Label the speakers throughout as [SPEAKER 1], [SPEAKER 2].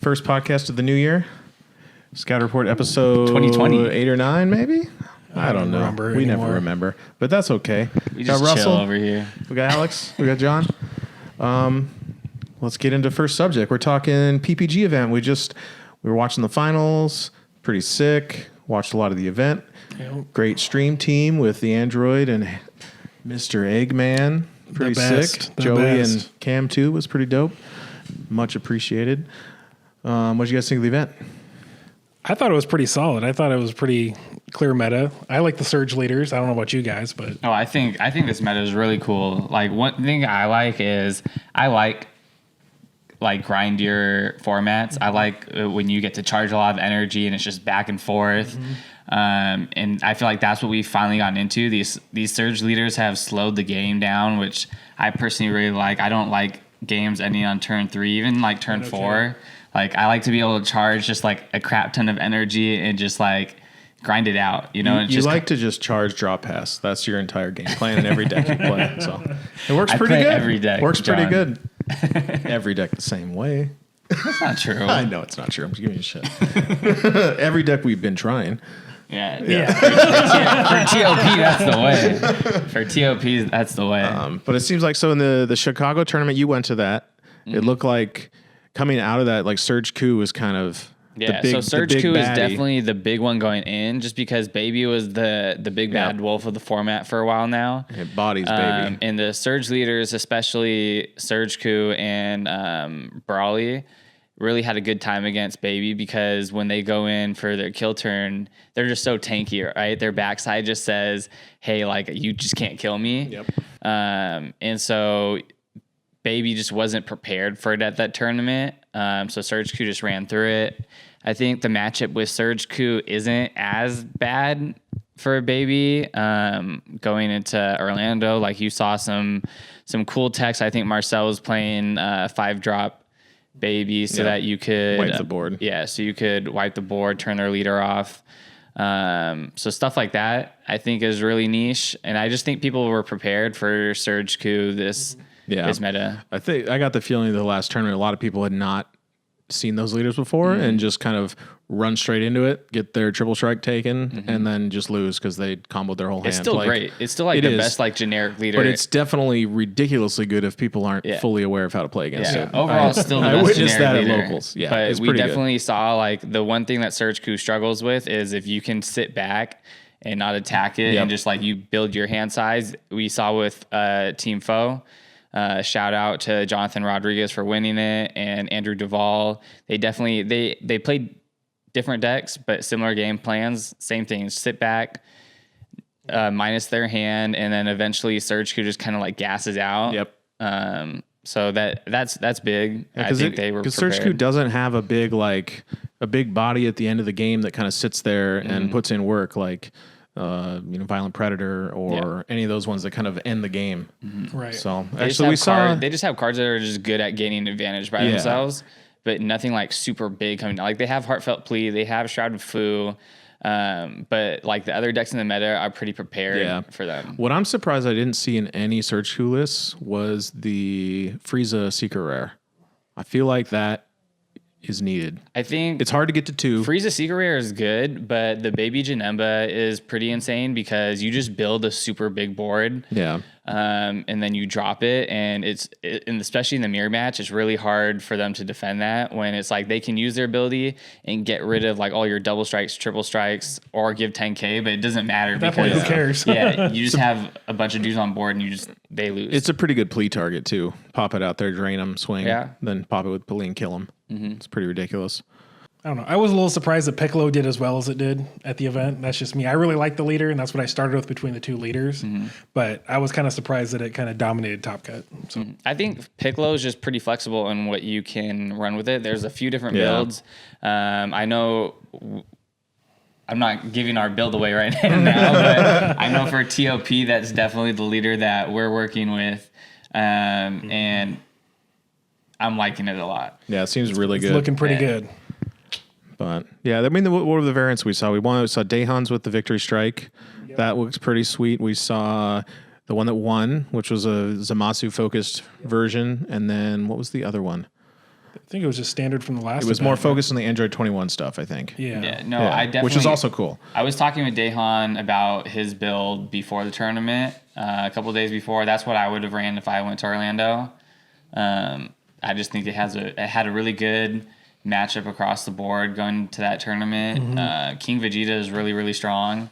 [SPEAKER 1] First podcast of the new year. Scout Report episode
[SPEAKER 2] 2020.
[SPEAKER 1] 8 or 9, maybe? I don't know. We never remember. But that's okay.
[SPEAKER 2] We just
[SPEAKER 1] got Russell
[SPEAKER 2] chill over here.
[SPEAKER 1] We got Alex. We got John. Let's get into first subject. We're talking PPG event. We were watching the finals. Pretty sick. Watched a lot of the event.
[SPEAKER 3] Yep.
[SPEAKER 1] Great stream team with the Android and Mr. Eggman. Pretty sick. Joey and Cam too was pretty dope. Much appreciated. What did you guys think of the event?
[SPEAKER 3] I thought it was pretty solid. I thought it was pretty clear meta. I like the surge leaders. I don't know about you guys, but
[SPEAKER 2] I think this meta is really cool. Like, one thing I like is I like grindier formats. I like when you get to charge a lot of energy and it's just back and forth. And I feel like that's what we've finally gotten into. These surge leaders have slowed the game down, which I personally really like. I don't like games ending on turn 3, even like turn 4. Like, I like to be able to charge just like a crap ton of energy and just like grind it out, you know?
[SPEAKER 1] You like to just charge, draw, pass. That's your entire game plan in every deck you play. So it works pretty good.
[SPEAKER 2] Every deck,
[SPEAKER 1] works
[SPEAKER 2] John.
[SPEAKER 1] pretty good. Every deck the same way.
[SPEAKER 2] That's not true.
[SPEAKER 1] I know it's not true. I'm just giving you shit. Every deck we've been trying.
[SPEAKER 2] Yeah. For TOP, that's the way. For TOP, that's the way.
[SPEAKER 1] But it seems like, so in the Chicago tournament, you went to that. It looked like coming out of that, like Surge Coup was kind of
[SPEAKER 2] so Surge Coup is definitely the big one going in, just because Baby was the big bad wolf of the format for a while now.
[SPEAKER 1] It bodies Baby.
[SPEAKER 2] And the Surge leaders, especially Surge Coup and Brawly, really had a good time against Baby, because when they go in for their kill turn, they're just so tanky, right? Their backside just says, hey, like, you just can't kill me.
[SPEAKER 1] Yep.
[SPEAKER 2] And so Baby just wasn't prepared for it at that tournament. So Surge Coup just ran through it. I think the matchup with Surge Coup isn't as bad for Baby going into Orlando. Like, you saw some cool techs. I think Marcel was playing 5-drop Baby so that you could
[SPEAKER 1] wipe the board.
[SPEAKER 2] So you could wipe the board, turn their leader off. So stuff like that I think is really niche. And I just think people were prepared for Surge Coup this meta.
[SPEAKER 1] I think I got the feeling the last tournament, a lot of people had not seen those leaders before and just kind of run straight into it, get their triple strike taken, and then just lose because they comboed their whole hand.
[SPEAKER 2] It's still great. It's still like the best like generic leader.
[SPEAKER 1] But it's definitely ridiculously good if people aren't fully aware of how to play against it.
[SPEAKER 2] Overall, it's still the best
[SPEAKER 1] I witnessed that
[SPEAKER 2] leader.
[SPEAKER 1] at locals. Yeah,
[SPEAKER 2] but
[SPEAKER 1] it's
[SPEAKER 2] we
[SPEAKER 1] pretty
[SPEAKER 2] definitely saw like the one thing that Surge Coup struggles with is if you can sit back and not attack it and just like you build your hand size. We saw with Team Foe. Shout out to Jonathan Rodriguez for winning it, and Andrew Duvall. They definitely they played different decks, but similar game plans. Same thing. Sit back, minus their hand, and then eventually Surge Coup just kind of like gasses out.
[SPEAKER 1] Yep.
[SPEAKER 2] So that's big. I think they were
[SPEAKER 1] because
[SPEAKER 2] prepared.
[SPEAKER 1] Surge Coup doesn't have a big body at the end of the game that kind of sits there and puts in work like. Violent Predator or any of those ones that kind of end the game.
[SPEAKER 3] right.
[SPEAKER 1] So
[SPEAKER 2] They
[SPEAKER 1] actually
[SPEAKER 2] they just have cards that are just good at gaining advantage by themselves, but nothing like super big coming down. Like, they have Heartfelt Plea, they have Shroud of Fu, but like the other decks in the meta are pretty prepared for them.
[SPEAKER 1] What I'm surprised I didn't see in any Surge Coup lists was the Frieza Secret Rare. I feel like that is needed.
[SPEAKER 2] I think
[SPEAKER 1] it's hard to get to 2.
[SPEAKER 2] Frieza Secret Rare is good, but the Baby Janemba is pretty insane because you just build a super big board.
[SPEAKER 1] Yeah.
[SPEAKER 2] And then you drop it, and and especially in the mirror match, it's really hard for them to defend that when it's like they can use their ability and get rid of like all your double strikes, triple strikes, or give 10k, but it doesn't matter because
[SPEAKER 3] who cares?
[SPEAKER 2] You just have a bunch of dudes on board and they lose.
[SPEAKER 1] It's a pretty good plea target too. Pop it out there, drain them, swing, then pop it with plea and kill them. It's pretty ridiculous.
[SPEAKER 3] I don't know. I was a little surprised that Piccolo did as well as it did at the event. That's just me. I really like the leader, and that's what I started with between the 2 leaders. But I was kind of surprised that it kind of dominated Top Cut. So
[SPEAKER 2] I think Piccolo is just pretty flexible in what you can run with it. There's a few different builds. I know I'm not giving our build away right now, but I know for TOP, that's definitely the leader that we're working with. And I'm liking it a lot.
[SPEAKER 1] Yeah, it seems really good.
[SPEAKER 3] It's looking pretty good.
[SPEAKER 1] But yeah, I mean, what were the variants we saw? We saw Dahans with the Victory Strike. Yep. That looks pretty sweet. We saw the one that won, which was a Zamasu-focused version. And then what was the other one?
[SPEAKER 3] I think it was just standard from the last.
[SPEAKER 1] It was more focused on the Android 21 stuff, I think.
[SPEAKER 3] Yeah.
[SPEAKER 2] No, I definitely.
[SPEAKER 1] Which is also cool.
[SPEAKER 2] I was talking with Dehan about his build before the tournament, a couple of days before. That's what I would have ran if I went to Orlando. I just think it had a really good matchup across the board going to that tournament. King Vegeta is really, really strong,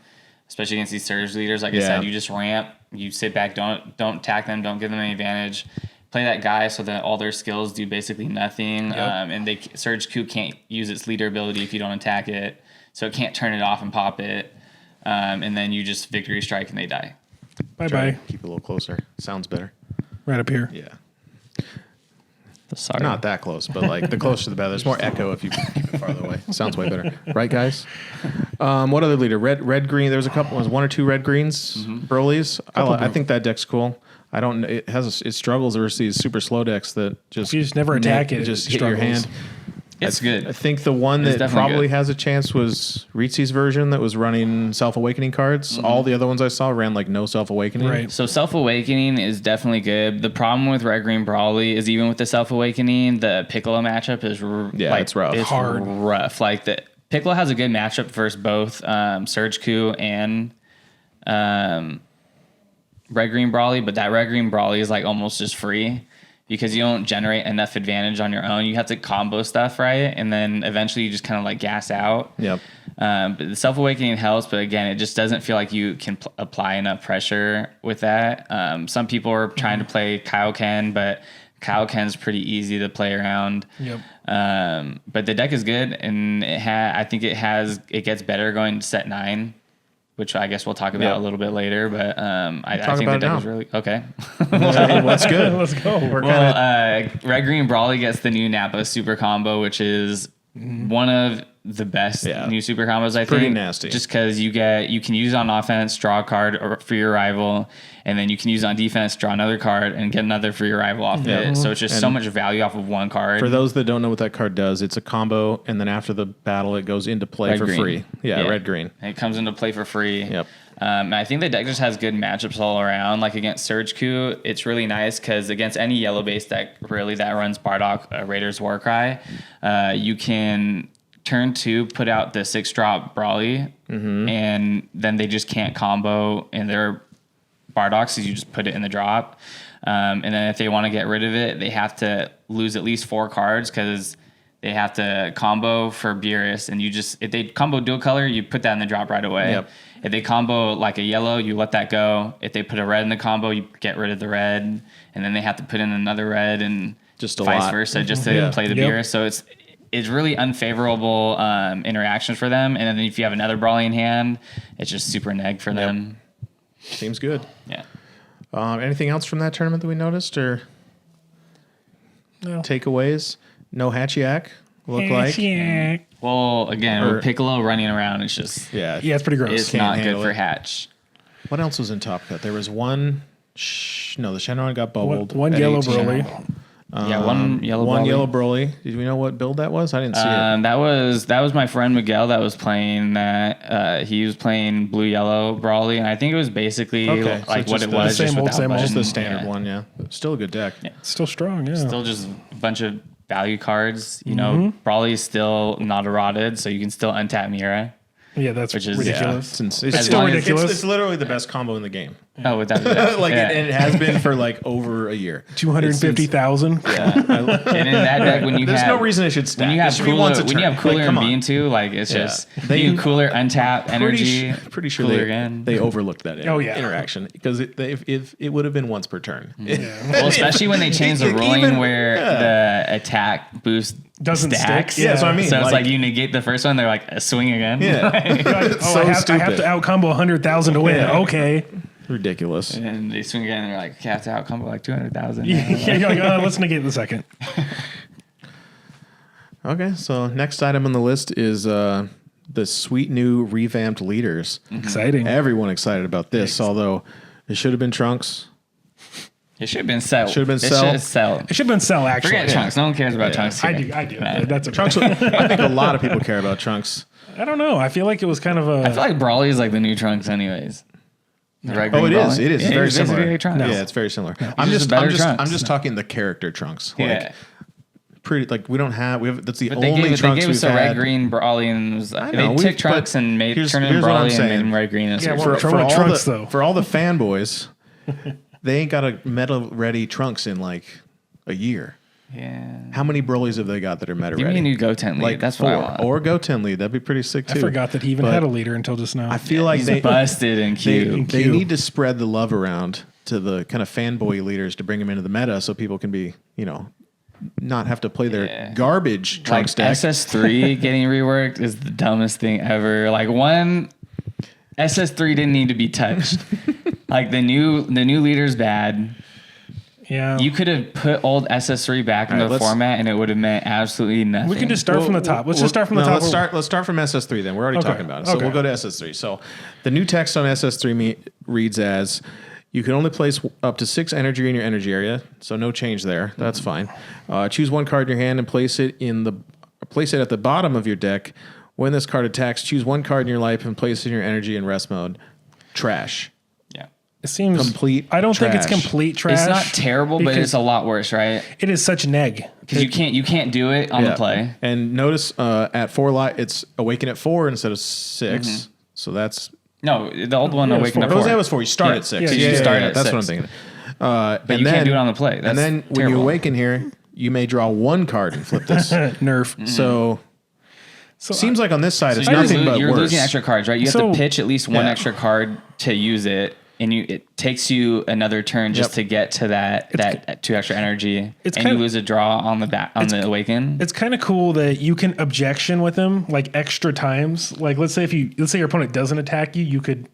[SPEAKER 2] especially against these surge leaders. Like I said, you just ramp, you sit back, don't attack them, don't give them any advantage. Play that guy so that all their skills do basically nothing. And Surge Q can't use its leader ability if you don't attack it, so it can't turn it off and pop it. And then you just victory strike and they die.
[SPEAKER 3] Bye.
[SPEAKER 1] Keep it a little closer. Sounds better.
[SPEAKER 3] Right up here.
[SPEAKER 1] Yeah.
[SPEAKER 2] Sorry.
[SPEAKER 1] Not that close, but like the closer the better. There's more echo if you keep it farther away. Sounds way better. Right, guys? What other leader? Red, green. There's a couple. There's 1 or 2 red greens. Broly's. I think that deck's cool. It struggles versus these super slow decks that just
[SPEAKER 3] you just never attack it.
[SPEAKER 1] Just hit your hand.
[SPEAKER 2] It's good.
[SPEAKER 1] I think the one that probably has a chance was Ritzy's version that was running Self-Awakening cards. All the other ones I saw ran like no Self-Awakening.
[SPEAKER 3] Right.
[SPEAKER 2] So Self-Awakening is definitely good. The problem with Red Green Brawly is even with the Self-Awakening, the Piccolo matchup is
[SPEAKER 1] it's rough.
[SPEAKER 2] It's
[SPEAKER 3] hard.
[SPEAKER 2] rough. Like the Piccolo has a good matchup versus both Surge Coup and Red Green Brawly, but that Red Green Brawly is like almost just free because you don't generate enough advantage on your own. You have to combo stuff, right? And then eventually you just kind of like gas out.
[SPEAKER 1] Yep.
[SPEAKER 2] But the Self-Awakening helps, but again, it just doesn't feel like you can apply enough pressure with that. Some people are trying to play Kaioken, but Kaioken's pretty easy to play around.
[SPEAKER 3] Yep.
[SPEAKER 2] But the deck is good, and I think it gets better going to set 9. Which I guess we'll talk about a little bit later, but I think the deck is really okay.
[SPEAKER 1] That's good.
[SPEAKER 3] Let's go.
[SPEAKER 2] Red Green Brawly gets the new Nappa super combo, which is one of the best new super combos. I think
[SPEAKER 1] pretty nasty.
[SPEAKER 2] Just because you can use it on offense, draw a card for your rival, and then you can use it on defense, draw another card, and get another for your rival off it. So it's just so much value off of one card.
[SPEAKER 1] For those that don't know what that card does, it's a combo, and then after the battle, it goes into play for free. Yeah, red green.
[SPEAKER 2] It comes into play for free.
[SPEAKER 1] Yep.
[SPEAKER 2] And I think the deck just has good matchups all around. Like against Surge Coup, it's really nice because against any yellow-based deck really that runs Bardock, Raider's Warcry, you can turn 2 put out the 6-drop Brawly, and then they just can't combo in their Bardock, so you just put it in the drop. And then if they want to get rid of it, they have to lose at least 4 cards because they have to combo for Beerus, and if they combo dual color, you put that in the drop right away. Yep. If they combo like a yellow, you let that go. If they put a red in the combo, you get rid of the red, and then they have to put in another red, and
[SPEAKER 1] just a
[SPEAKER 2] vice
[SPEAKER 1] lot.
[SPEAKER 2] versa, just to play the Beerus. So it's really unfavorable interactions for them. And then if you have another Brawly in hand, it's just super neg for them.
[SPEAKER 1] Seems good.
[SPEAKER 2] Yeah.
[SPEAKER 1] Anything else from that tournament that we noticed or takeaways? No Hatchiak, like.
[SPEAKER 2] Well, again, with Piccolo running around, it's just
[SPEAKER 3] it's pretty gross.
[SPEAKER 2] It's not good for Hatch.
[SPEAKER 1] What else was in Top Cut? There was one. The Shenron got bubbled.
[SPEAKER 3] One yellow Broly.
[SPEAKER 2] One yellow
[SPEAKER 1] Broly. Did we know what build that was? I didn't see it.
[SPEAKER 2] That was my friend Miguel that was playing that. He was playing blue yellow Broly, and I think it was basically like what it was.
[SPEAKER 3] Same old.
[SPEAKER 1] Just the standard one. Yeah, still a good deck.
[SPEAKER 2] Yeah.
[SPEAKER 3] Still strong. Yeah,
[SPEAKER 2] still just a bunch of value cards. You know, Broly is still not eroded, so you can still untap Mira.
[SPEAKER 3] Yeah, that's ridiculous.
[SPEAKER 1] It's still ridiculous. It's literally the best combo in the game.
[SPEAKER 2] Oh, without that.
[SPEAKER 1] And it has been for like over a year.
[SPEAKER 3] 250,000.
[SPEAKER 2] Yeah. And in that deck, when you
[SPEAKER 1] there's no reason it should stack.
[SPEAKER 2] When you have Cooler and Bean too, like it's just you Cooler untap energy.
[SPEAKER 1] Pretty sure they overlooked that interaction because if it would have been once per turn.
[SPEAKER 2] Well, especially when they changed the ruling where the attack boost
[SPEAKER 3] doesn't
[SPEAKER 2] stacks.
[SPEAKER 3] stick.
[SPEAKER 1] Yeah, that's what I mean.
[SPEAKER 2] So it's like you negate the first one, they're like a swing again.
[SPEAKER 1] Yeah.
[SPEAKER 3] I have to out combo 100,000 to win.
[SPEAKER 1] Yeah.
[SPEAKER 3] Okay.
[SPEAKER 1] Ridiculous.
[SPEAKER 2] And they swing again, and they're like, have to out combo like 200,000.
[SPEAKER 3] You're like, let's negate the second.
[SPEAKER 1] Okay, so next item on the list is the sweet new revamped leaders.
[SPEAKER 3] Exciting.
[SPEAKER 1] Everyone excited about this, although it should have been Trunks.
[SPEAKER 2] It should have been Cell.
[SPEAKER 1] It should have been Cell.
[SPEAKER 3] It should have been Cell, actually.
[SPEAKER 2] Forget Trunks. No one cares about Trunks.
[SPEAKER 3] I do. That's a
[SPEAKER 1] Trunks. I think a lot of people care about Trunks.
[SPEAKER 3] I don't know. I feel like it was kind of a.
[SPEAKER 2] I feel like Brawly is like the new Trunks, anyways. The red,
[SPEAKER 1] Oh,
[SPEAKER 2] green,
[SPEAKER 1] it is.
[SPEAKER 2] brawling?
[SPEAKER 1] It is.
[SPEAKER 2] Yeah,
[SPEAKER 1] It's very
[SPEAKER 2] it's basically
[SPEAKER 1] similar.
[SPEAKER 2] Trunks.
[SPEAKER 1] Yeah, it's very similar.
[SPEAKER 2] It's
[SPEAKER 1] I'm
[SPEAKER 2] just better Trunks.
[SPEAKER 1] I'm just talking the character Trunks. Like,
[SPEAKER 2] Yeah.
[SPEAKER 1] pretty like we have that's the
[SPEAKER 2] But
[SPEAKER 1] only
[SPEAKER 2] they
[SPEAKER 1] Trunks
[SPEAKER 2] gave
[SPEAKER 1] we've
[SPEAKER 2] us a
[SPEAKER 1] had.
[SPEAKER 2] red, green, Brawly, and
[SPEAKER 1] I
[SPEAKER 2] they
[SPEAKER 1] know,
[SPEAKER 2] took Trunks and
[SPEAKER 1] here's
[SPEAKER 2] turned in
[SPEAKER 1] what I'm
[SPEAKER 2] Brawly and made
[SPEAKER 1] saying.
[SPEAKER 2] him red, green. And
[SPEAKER 3] Yeah,
[SPEAKER 2] Surge.
[SPEAKER 3] well,
[SPEAKER 1] for all
[SPEAKER 3] Trunks,
[SPEAKER 1] the
[SPEAKER 3] though.
[SPEAKER 1] for all the fanboys, they ain't got a meta ready Trunks in like a year.
[SPEAKER 2] Yeah.
[SPEAKER 1] How many Broly's have they got that are meta
[SPEAKER 2] Give me a
[SPEAKER 1] ready?
[SPEAKER 2] new Goten lead.
[SPEAKER 1] Like
[SPEAKER 2] That's
[SPEAKER 1] 4
[SPEAKER 2] what I want.
[SPEAKER 1] or Goten lead. That'd be pretty sick too.
[SPEAKER 3] I forgot that he even
[SPEAKER 1] But
[SPEAKER 3] had a leader until just now.
[SPEAKER 1] I feel like
[SPEAKER 2] He's
[SPEAKER 1] they
[SPEAKER 2] busted in Q.
[SPEAKER 1] they
[SPEAKER 3] Q.
[SPEAKER 1] need to spread the love around to the kind of fanboy leaders to bring them into the meta so people can be, not have to play their
[SPEAKER 2] Yeah.
[SPEAKER 1] garbage
[SPEAKER 2] Like
[SPEAKER 1] Trunks deck.
[SPEAKER 2] SS3 getting reworked is the dumbest thing ever. Like SS3 didn't need to be touched. Like the new leader's bad.
[SPEAKER 3] yeah.
[SPEAKER 2] You could have put old SS3 back into
[SPEAKER 1] All right,
[SPEAKER 2] the format and it would have meant absolutely nothing.
[SPEAKER 3] we can just start from the top. Let's just start from the top.
[SPEAKER 1] Let's start from SS3 then. We're already
[SPEAKER 3] Okay.
[SPEAKER 1] talking about it. So
[SPEAKER 3] Okay.
[SPEAKER 1] we'll go to SS3. So the new text on SS3 reads as you can only place up to 6 energy in your energy area. So no change there. That's fine. Choose one card in your hand and place it at the bottom of your deck. When this card attacks, choose one card in your life and place it in your energy and rest mode. Trash.
[SPEAKER 2] Yeah.
[SPEAKER 3] It seems
[SPEAKER 1] Complete
[SPEAKER 3] I don't think it's
[SPEAKER 1] trash.
[SPEAKER 3] complete trash.
[SPEAKER 2] It's not terrible, but
[SPEAKER 3] because
[SPEAKER 2] it's a lot worse, right?
[SPEAKER 3] it is such neg.
[SPEAKER 2] Because you can't do it on the play.
[SPEAKER 1] And notice at 4 light, it's awaken at 4 instead of 6.
[SPEAKER 2] Mm-hmm.
[SPEAKER 1] So that's
[SPEAKER 2] No, the old one
[SPEAKER 3] Yeah,
[SPEAKER 2] awakened at
[SPEAKER 3] four.
[SPEAKER 2] 4.
[SPEAKER 1] that was 4. You start
[SPEAKER 2] Yeah.
[SPEAKER 1] at 6.
[SPEAKER 3] Yeah, you
[SPEAKER 2] start at
[SPEAKER 1] That's
[SPEAKER 2] 6.
[SPEAKER 1] what I'm thinking.
[SPEAKER 2] But you can't do it on the play. That's
[SPEAKER 1] and then when
[SPEAKER 2] terrible.
[SPEAKER 1] you awaken here, you may draw one card and flip this.
[SPEAKER 3] Nerf.
[SPEAKER 1] So seems like on this side it's
[SPEAKER 2] you're
[SPEAKER 1] nothing but
[SPEAKER 2] you're
[SPEAKER 1] worse.
[SPEAKER 2] losing extra cards, right? You have
[SPEAKER 3] So-
[SPEAKER 2] to pitch at least one
[SPEAKER 1] Yeah.
[SPEAKER 2] extra card to use it, and it takes you another turn just
[SPEAKER 1] Yep.
[SPEAKER 2] to get to that 2 extra energy,
[SPEAKER 3] It's
[SPEAKER 2] and you
[SPEAKER 3] kinda-
[SPEAKER 2] lose a draw on the awaken.
[SPEAKER 3] It's kind of cool that you can objection with him like extra times. Like let's say your opponent doesn't attack you, you could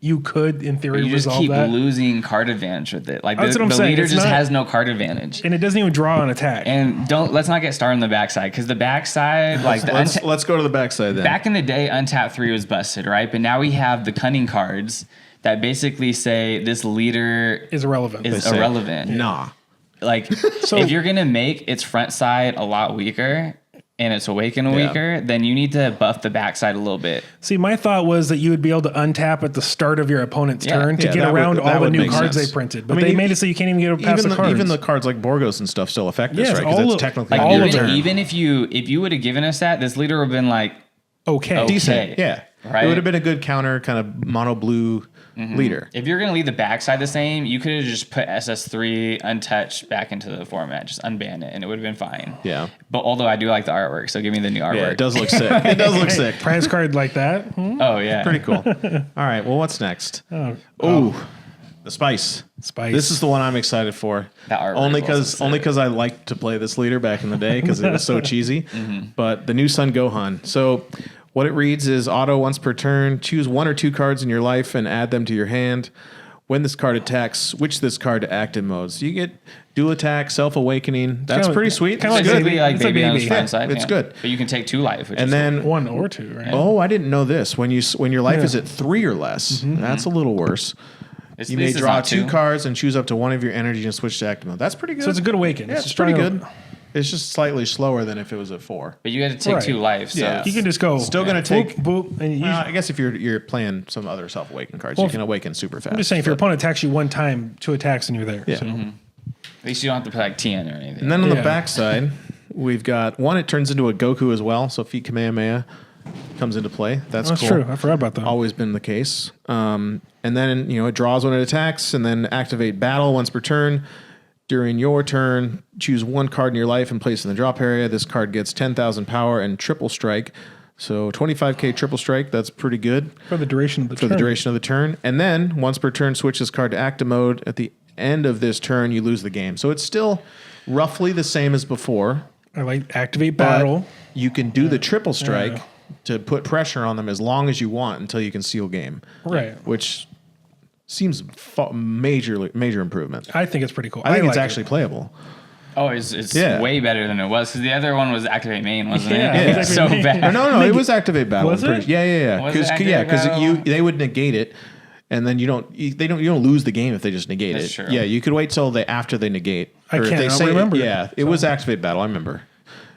[SPEAKER 3] in theory
[SPEAKER 2] You just
[SPEAKER 3] resolve
[SPEAKER 2] keep
[SPEAKER 3] that.
[SPEAKER 2] losing card advantage with it. Like
[SPEAKER 3] That's
[SPEAKER 2] the
[SPEAKER 3] what I'm saying.
[SPEAKER 2] leader
[SPEAKER 3] It's
[SPEAKER 2] just
[SPEAKER 3] not-
[SPEAKER 2] has no card advantage.
[SPEAKER 3] And it doesn't even draw an attack.
[SPEAKER 2] And let's not get started on the backside, because the backside, like
[SPEAKER 1] Let's go to the backside then.
[SPEAKER 2] back in the day, Untap 3 was busted, right? But now we have the cunning cards that basically say this leader
[SPEAKER 3] is irrelevant.
[SPEAKER 2] is
[SPEAKER 1] Say,
[SPEAKER 2] irrelevant.
[SPEAKER 1] Nah.
[SPEAKER 2] Like, if you're gonna make its front side a lot weaker and its awaken weaker, then you need to buff the backside a little bit.
[SPEAKER 3] See, my thought was that you would be able to untap at the start of your opponent's
[SPEAKER 2] Yeah.
[SPEAKER 3] turn to
[SPEAKER 1] Yeah,
[SPEAKER 3] get
[SPEAKER 1] that would-
[SPEAKER 3] around
[SPEAKER 1] that
[SPEAKER 3] all the
[SPEAKER 1] would
[SPEAKER 3] new
[SPEAKER 1] make
[SPEAKER 3] cards
[SPEAKER 1] sense.
[SPEAKER 3] they printed. But
[SPEAKER 1] I mean,
[SPEAKER 3] they
[SPEAKER 1] even-
[SPEAKER 3] made it so you can't even get past the cards.
[SPEAKER 1] Even the cards like Borgos and stuff still affect this,
[SPEAKER 3] Yes,
[SPEAKER 1] right? Because
[SPEAKER 3] all
[SPEAKER 1] it's
[SPEAKER 3] of-
[SPEAKER 1] technically
[SPEAKER 3] like,
[SPEAKER 1] your
[SPEAKER 3] all of them.
[SPEAKER 1] turn.
[SPEAKER 2] Even if you would have given us that, this leader would have been like,
[SPEAKER 3] okay.
[SPEAKER 1] Decent. Yeah.
[SPEAKER 2] Right?
[SPEAKER 1] It would have been a good counter kind of mono blue leader.
[SPEAKER 2] if you're gonna leave the backside the same, you could have just put SS3 untouched back into the format, just unban it, and it would have been fine.
[SPEAKER 1] Yeah.
[SPEAKER 2] But although I do like the artwork, so give me the new artwork.
[SPEAKER 1] Yeah, it does look sick. It does look sick.
[SPEAKER 3] Prize card like that.
[SPEAKER 2] Oh yeah,
[SPEAKER 1] Pretty cool. All right. Well, what's next? Oh, the spice.
[SPEAKER 3] Spice.
[SPEAKER 1] This is the one I'm excited for.
[SPEAKER 2] That artwork
[SPEAKER 1] Only
[SPEAKER 2] was
[SPEAKER 1] because I liked to play this leader back in the day because it was so cheesy. But the new Sun Gohan. So what it reads is auto once per turn. Choose 1 or 2 cards in your life and add them to your hand. When this card attacks, switch this card to active mode. So you get dual attack, self awakening. That's
[SPEAKER 3] Kinda-
[SPEAKER 1] pretty sweet.
[SPEAKER 3] kinda
[SPEAKER 1] That's
[SPEAKER 3] like
[SPEAKER 1] good.
[SPEAKER 2] basically like
[SPEAKER 3] It's a
[SPEAKER 2] baby on
[SPEAKER 3] baby.
[SPEAKER 2] his front
[SPEAKER 1] Yeah,
[SPEAKER 2] side.
[SPEAKER 1] it's good.
[SPEAKER 2] But you can take 2 life, which
[SPEAKER 1] And
[SPEAKER 2] is
[SPEAKER 1] then
[SPEAKER 3] One or 2, right?
[SPEAKER 1] oh, I didn't know this. When your life is at 3 or less, that's a little worse.
[SPEAKER 2] At
[SPEAKER 1] You may
[SPEAKER 2] least it's
[SPEAKER 1] draw
[SPEAKER 2] not
[SPEAKER 1] 2
[SPEAKER 2] 2.
[SPEAKER 1] cards and choose up to 1 of your energy and switch to active mode. That's pretty good.
[SPEAKER 3] So it's a good awaken.
[SPEAKER 1] Yeah,
[SPEAKER 3] It's
[SPEAKER 1] it's
[SPEAKER 3] just
[SPEAKER 1] pretty
[SPEAKER 3] trying
[SPEAKER 1] good.
[SPEAKER 3] to-
[SPEAKER 1] It's just slightly slower than if it was at 4.
[SPEAKER 2] But you got to take
[SPEAKER 3] Right.
[SPEAKER 2] 2 life. So
[SPEAKER 1] Yeah.
[SPEAKER 3] You can just go.
[SPEAKER 1] Still gonna take-
[SPEAKER 3] boop, boop, and you,
[SPEAKER 1] I guess if you're playing some other self awaken cards, you can awaken super fast.
[SPEAKER 3] I'm just saying, if your
[SPEAKER 1] but-
[SPEAKER 3] opponent attacks you one time, 2 attacks, and you're there.
[SPEAKER 1] Yeah.
[SPEAKER 3] So.
[SPEAKER 2] at least you don't have to put like TN or anything.
[SPEAKER 1] And then on the
[SPEAKER 3] Yeah.
[SPEAKER 1] backside, we've got one. It turns into a Goku as well. So Feet Kamehameha comes into play. That's
[SPEAKER 3] That's
[SPEAKER 1] cool.
[SPEAKER 3] true. I forgot about that.
[SPEAKER 1] Always been the case. And then it draws when it attacks, and then activate battle once per turn. During your turn, choose 1 card in your life and place it in the drop area. This card gets 10,000 power and triple strike. So 25k triple strike. That's pretty good
[SPEAKER 3] For the duration of the
[SPEAKER 1] for
[SPEAKER 3] turn.
[SPEAKER 1] the duration of the turn. And then once per turn, switch this card to active mode. At the end of this turn, you lose the game. So it's still roughly the same as before.
[SPEAKER 3] I like activate
[SPEAKER 1] but
[SPEAKER 3] battle.
[SPEAKER 1] you can do the triple strike to put pressure on them as long as you want until you can seal game.
[SPEAKER 3] Right.
[SPEAKER 1] Which seems major improvement.
[SPEAKER 3] I think it's pretty cool.
[SPEAKER 1] I think it's
[SPEAKER 3] like
[SPEAKER 1] actually playable.
[SPEAKER 2] Oh, it's
[SPEAKER 1] Yeah.
[SPEAKER 2] way better than it was, because the other one was activate main, wasn't
[SPEAKER 3] Yeah,
[SPEAKER 2] it?
[SPEAKER 3] it
[SPEAKER 2] It's
[SPEAKER 3] was
[SPEAKER 2] so
[SPEAKER 3] Activate Main.
[SPEAKER 2] bad.
[SPEAKER 1] No, it was activate battle.
[SPEAKER 3] Was
[SPEAKER 1] I'm pretty-
[SPEAKER 3] it?
[SPEAKER 1] Yeah.
[SPEAKER 2] Was it
[SPEAKER 1] Because
[SPEAKER 2] activate battle?
[SPEAKER 1] they would negate it, and then you don't lose the game if they just negate
[SPEAKER 2] That's
[SPEAKER 1] it.
[SPEAKER 2] true.
[SPEAKER 1] Yeah, you could wait till after they negate.
[SPEAKER 3] I
[SPEAKER 1] Or if
[SPEAKER 3] can't-
[SPEAKER 1] they
[SPEAKER 3] I don't
[SPEAKER 1] say
[SPEAKER 3] remember it.
[SPEAKER 1] Yeah, it was activate battle. I remember.